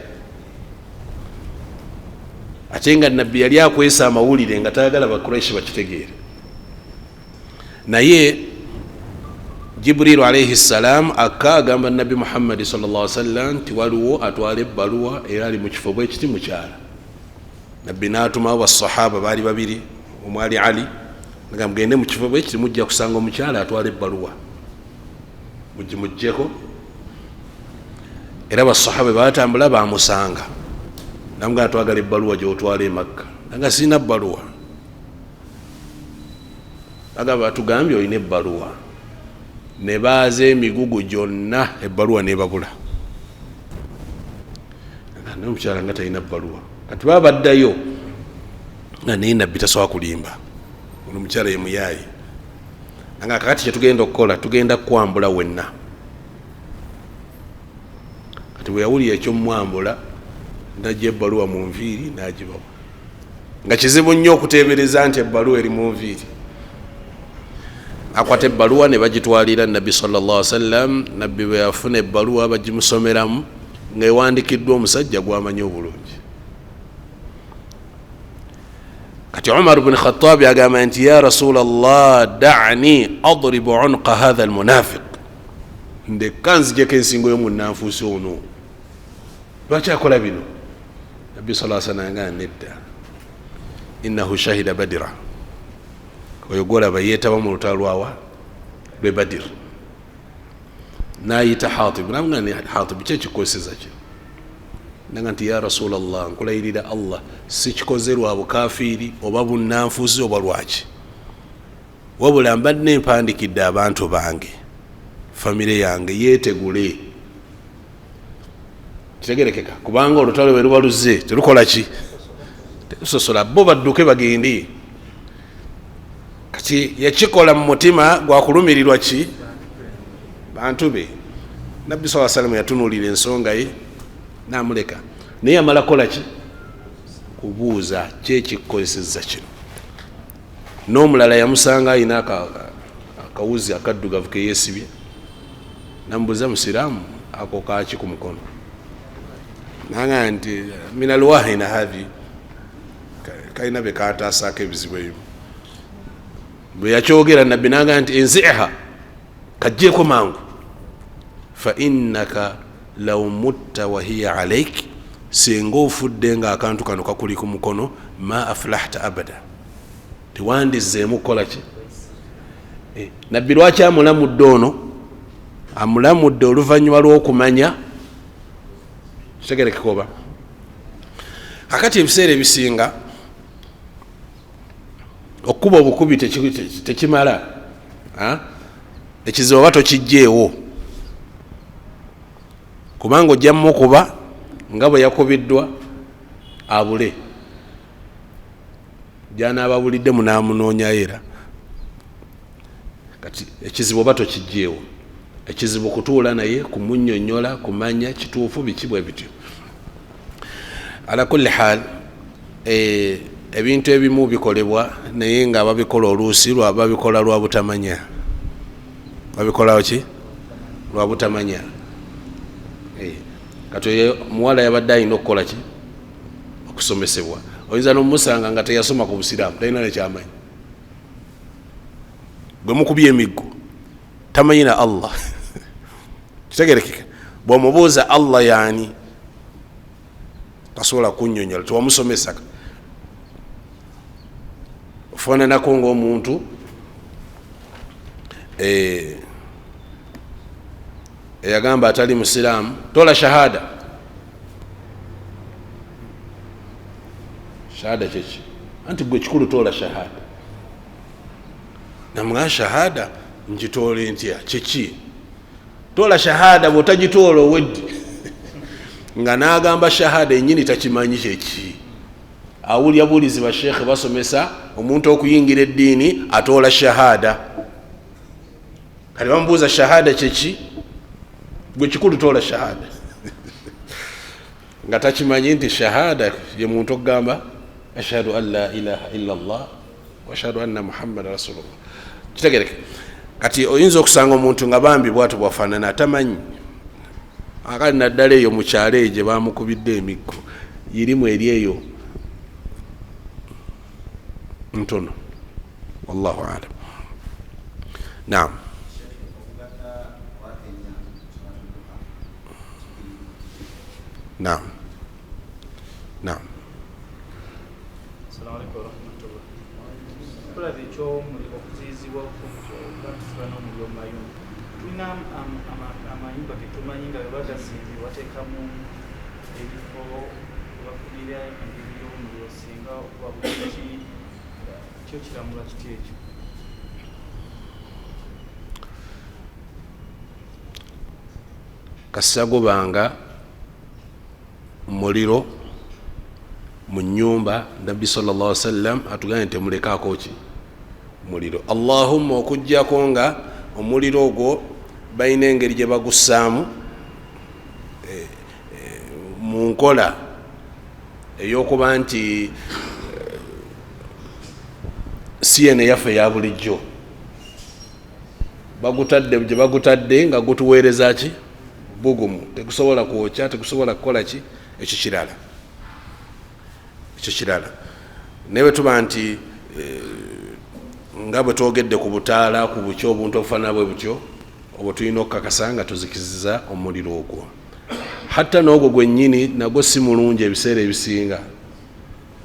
ate nga nabbi yali akwesa amawulire nga tayagala Abakuraish bakitegeere. Naye Jibril alayhi salam agamba nabbi Muhammadi sallallahu alaihi wasallam nti waliwo atwala ebbaluwa era ali mu kifo bwe kiti mukyala. Nabbi n'atumawo basahaba baali babiri, omwali Ali nga mugende mu kifo bwe kiti mujja kusanga omukyala atwala ebbaluwa, mujjeko. Era basahaba batambula bamusanga, namugamba twagala ebbaluwa gy'otwala e Makka, nga sirina bbaluwa. Agamba tugambye olina ebbaluwa. Ne baaza emigugu gyonna ebbaluwa nebabula, n'omukyala nga talina bbaluwa. Kati babaddayo nga naye nabbi tasobola kulimba, ono omukyala ye muyaayi. Nga kakati kyetugenda okukola, tugenda kwambula wenna. Kati bwe yawulira ekyomwambula najja ebbaluwa mu nviiri n'agibawa, nga kizibu nnyo okuteebereza nti ebbaluwa eri mu nviiri. Akwata ebbaluwa ne bagitwalira nabbi sallallahu alaihi wasallam. Nabbi bwe yafuna ebbaluwa bagimusomeramu ng'ewandikiddwa omusajja gw'amanyi obulungi. Kati Umar ibn Khattab agamba nti ya Rasulallah da'ni adribu unqa hadha almunafiq, ndekka nzijeko ensingo y'omunnanfuusi ono, lwaki akola bino? Nabbi sallallahu alaihi wasallam agamba nedda, innahu shahida badira, oyo gwolaba yeetaba mu lutalo lwe Badir. N'ayita Hatib, namuga ni Hatib ki ekikozesa kye? Nanga nti ya Rasulallah nkulayirira Allah sikikoze lwa bukafiiri oba bunnanfuusi oba lwaki, wabula mbadde mpandikidde abantu bange, famire yange yeetegule. Kitegerekeka kubanga olutalo bwe luba luzze terukola ki? Terusosola, bo badduke bagende. Kati yakikola mu mutima gwa kulumirirwa ki? Bantu be. nabbi saa sallam yatunulira ensonga ye namuleka naye amala kolaki kubuuza kyekikozeseza kino n'omulala yamusanga ayina akawuzi akaddugavu keyesibye namubuuza musiraamu ako kaki ku mukono nanga nti minalwahina hathi kalina bekatasaako ebizibu ebimu bwe yakyogera nabbi nanga nti enziha kajjeeko mangu fa innaka law mutta wahiya alaik singa ofudde nga akantu kano kakuli ku mukono ma aflahta abada tewandizeemu kukolaki nabbi lwaki amulamudde ono amulamudde oluvannyuma lw'okumanya kitegerekeka kakati ebiseera ebisinga okuba obukubi tekimala ekizibu oba tokijjeewo kubanga ojjamu kuba nga bwe yakubiddwa abule janaababulidde munamunonyayo era kati ekizibu oba tokijjeewo ekizibu kutuula naye kumunyonyola kumanya kituufu biki bwe bityo ala kulli hal ebintu ebimu bikolebwa naye nga babikola oluusi babikola lwa butamanya babikolawo ki lwa butamanya kati muwala yabadde alina okukola ki okusomesebwa oyinza nomusanga nga teyasoma ku busiraamu talina nekyamanyi bwe mukubye emiggo tamanyi na Allah kitegerekeka bwomubuuza Allah yani tasobola kunyonyola tewamusomesa ofaananako ngaomuntu eyagamba atali musiraamu tola shahada shahada kyeki anti gwe kikulu tola shahada namugamba shahada njitoole ntya kyeki tola shahada bwotagitoola oweddi nga nagamba shahada enyini takimanyi kyeki awulya bulizi bashekhe basomesa omuntu okuyingira eddiini atoola shahada kati bamubuuza shahada kyeki gwe kikulu tola shahada nga takimanyi nti shahada ye muntu okugamba ashhadu an la ilaha illa Allah wa ashhadu anna muhammada rasulullah kitegereke kati oyinza okusanga omuntu nga bambi bwatu bwafaanana atamanyi akali naddala eyo mukyalo eyo gye bamukubidde emiggo yirimu eri eyo ntono wallahu alam naam naam naam Assalamu alaikum warahmatullah. Kula bicho muli okuzizibwa okubatizibwa n'omuli omayumba tulina amayumba getumanyi nga bebagasimbi wateekamu ebifo bakubira engeri y'omuliro singa wabuki kyo kiramula kiti ekyo kasagobanga muliro mu nyumba nabbi sallallahu alaihi wasallam atuganye temulekako ki muliro allahumma okujjako nga omuliro ogwo balina engeri gye bagussaamu mu nkola ey'okuba nti siyene yaffe ya bulijjo bagutadde gye bagutadde nga gutuweereza ki bugumu tegusobola kwokya tegusobola kukola ki ekyo kirala naye bwe tuba nti nga bwe twogedde ku butaala ku butyo obuntu obufaanana bwe butyo obwo tulina okukakasa nga tuzikiziza omuliro ogwo hatta n'ogwo gwennyini nagwo si mulungi ebiseera ebisinga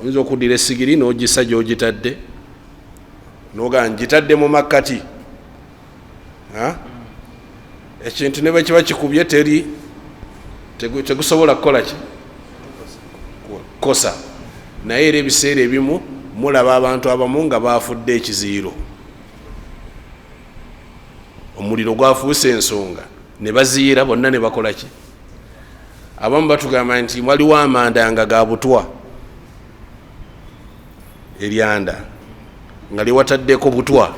oyinza okuddira esigiri n'ogisa gy'ogitadde noga ngitadde mu makkati ekintu ne bwe kiba kikubye tegusobola kukola ki kosa naye era ebiseera ebimu mulaba abantu abamu nga bafudde ekiziiro omuliro gwafuuse ensonga ne baziira bonna ne bakola ki abamu batugamba nti waliwo amanda nga ga butwa eryanda nga liwataddeko butwa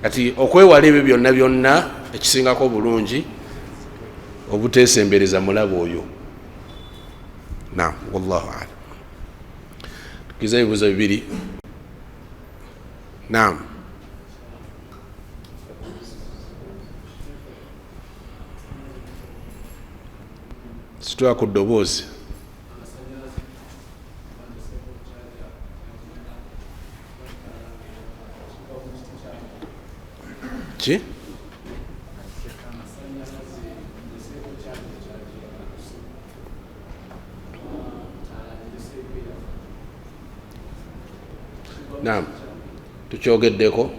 kati okwewala ebyo byonna ekisingako bulungi obutesembereza mulabo oyo. Naam, wallahu a'lam. Tukiza ebibuuzo bibiri. Naam. Situwa ku ddoboozi. Ki? Naam, tukyogeddeko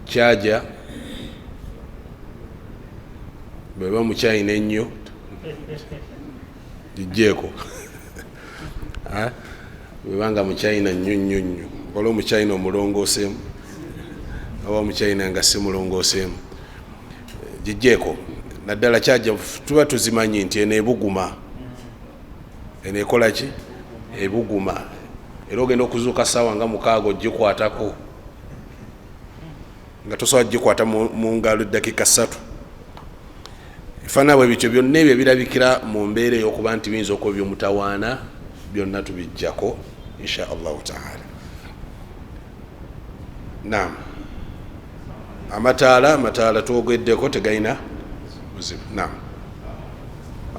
kyaja bweba mukyayina ennyo gijjeeko bwebanga mukyayina nnyo ola omukyayina omulongooseemu oba omukyayina nga si mulongooseemu gijjeeko naddala kyaja tuba tuzimanyi nti eno ebuguma eno ekola ki ebuguma era ogenda okuzuuka ssaawa nga mukaaga ogikwatako nga tosobola gikwata mu ngalo eddakiika 3 efaana bwe bityo byonna ebyo birabikira mu mbeera ey'okuba nti biyinza okuba byomutawaana byonna tubijjako insha allahu taala. Naam, amataala twogeddeko tegayina buzibu. Naam,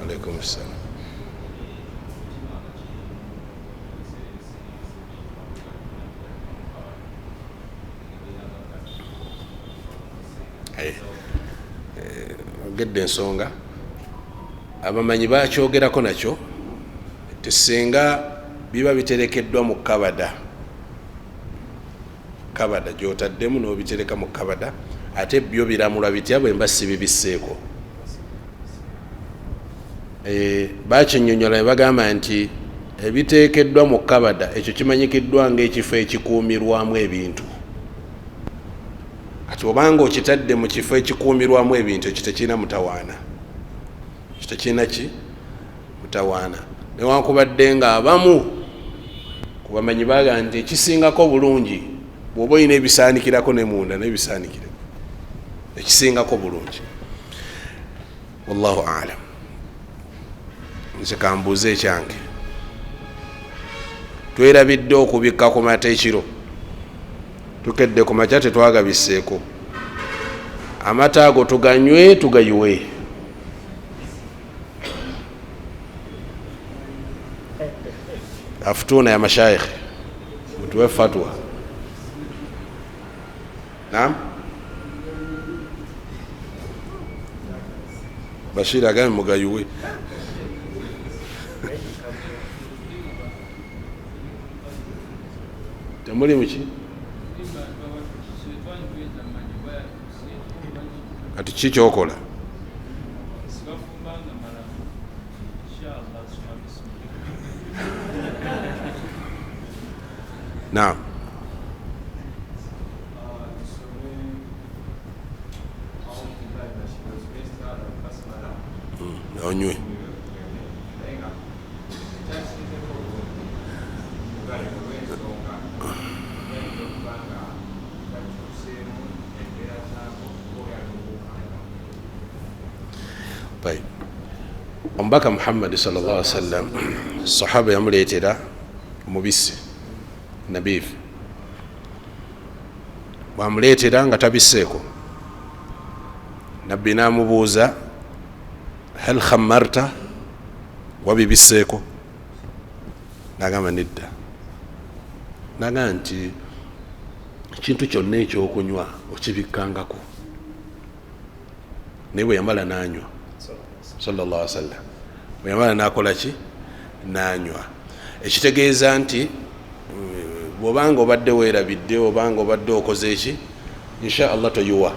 alaikum salaam. Ogedde ensonga abamanyi bakyogerako nakyo tisinga biba biterekeddwa mu kabada gyotaddemu n'obitereka mu kabada ate byo biramulwa bitya bwe mba sibibisseeko. Bakinyonnyola ne bagamba nti ebiteekeddwa mu kabada ekyo kimanyikiddwa ng'ekifo ekikuumirwamu ebintu. Kati obanga okitadde mu kifo ekikuumirwamu ebintu ekyo tekirina mutawaana, kitekirina ki mutawaana. Newankubadde nga abamu kubamanyi baga nti ekisingako bulungi bw'oba olina ebisaanikirako ne munda n'ebisaanikire ekisingako bulungi. Wallahu a'lam. Nze kambuuze ekyange, twerabidde okubikka ku mata ekiro, tukedde ku makya tetwagabisseeko. Amata ago tuganywe tugayiwe. Afutuuna ya mashayikh mutuwe fatwa. Naam, Bashir agambye mugayiwe. Temuli muki kati ki kyokola? Naam, onywe. Omubaka Muhammad sallallahu alaihi wasallam sahaba yamuleetera mubisi nabiif, bwamuleetera nga tabisseeko, nabbi n'amubuuza hal khammarta, wabibisseeko? N'agamba nedda. N'agamba nti ekintu kyonna ekyokunywa okibikkangako. Naye bwe yamala n'anywa sallallahu alaihi wasallam, bwe yamala n'akola ki? N'anywa. Ekitegeeza nti bw'obanga obadde weerabidde obanga obadde okoze eki, insha Allah toyuwa.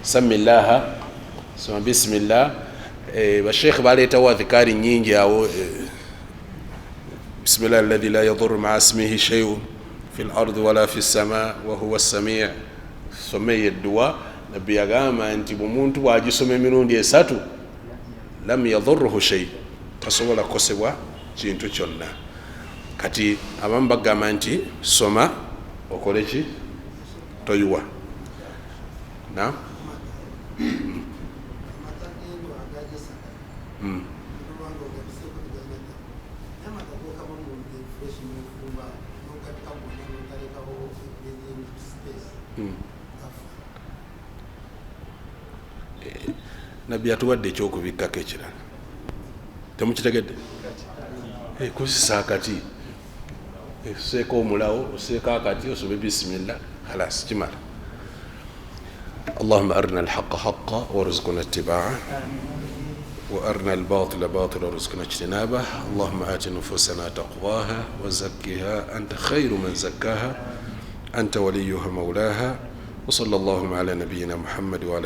Samillaha, soma bismillah. Basheikh baleetawo adhikari nyingi awo. Bismillah alladhi la yadurru ma'a ismihi shay'un fil ardi wala fis samaa wa huwa as-sami'. Someye edduwa. Nabbi yagamba nti omuntu bw'agisoma emirundi 3 lam yadurruhu shay, tasobola kukosebwa kintu kyonna. Kati abamu bagamba nti soma okole ki? Toyuwa. Naam. Nabbi atuwadde ekyokubikkako ekirala, temukitegedde? Kozesa akati, oseeko omulawo, oseeko akati, osobe bisimillah, halas kimala. اللهم أرنا الحق حقا وارزقنا اتباعه وأرنا الباطل باطلا وارزقنا اجتنابه. اللهم آت نفوسنا تقواها وزكها أنت خير من زكاها أنت وليها مولاها. وصلى اللهم على نبينا محمد وعلى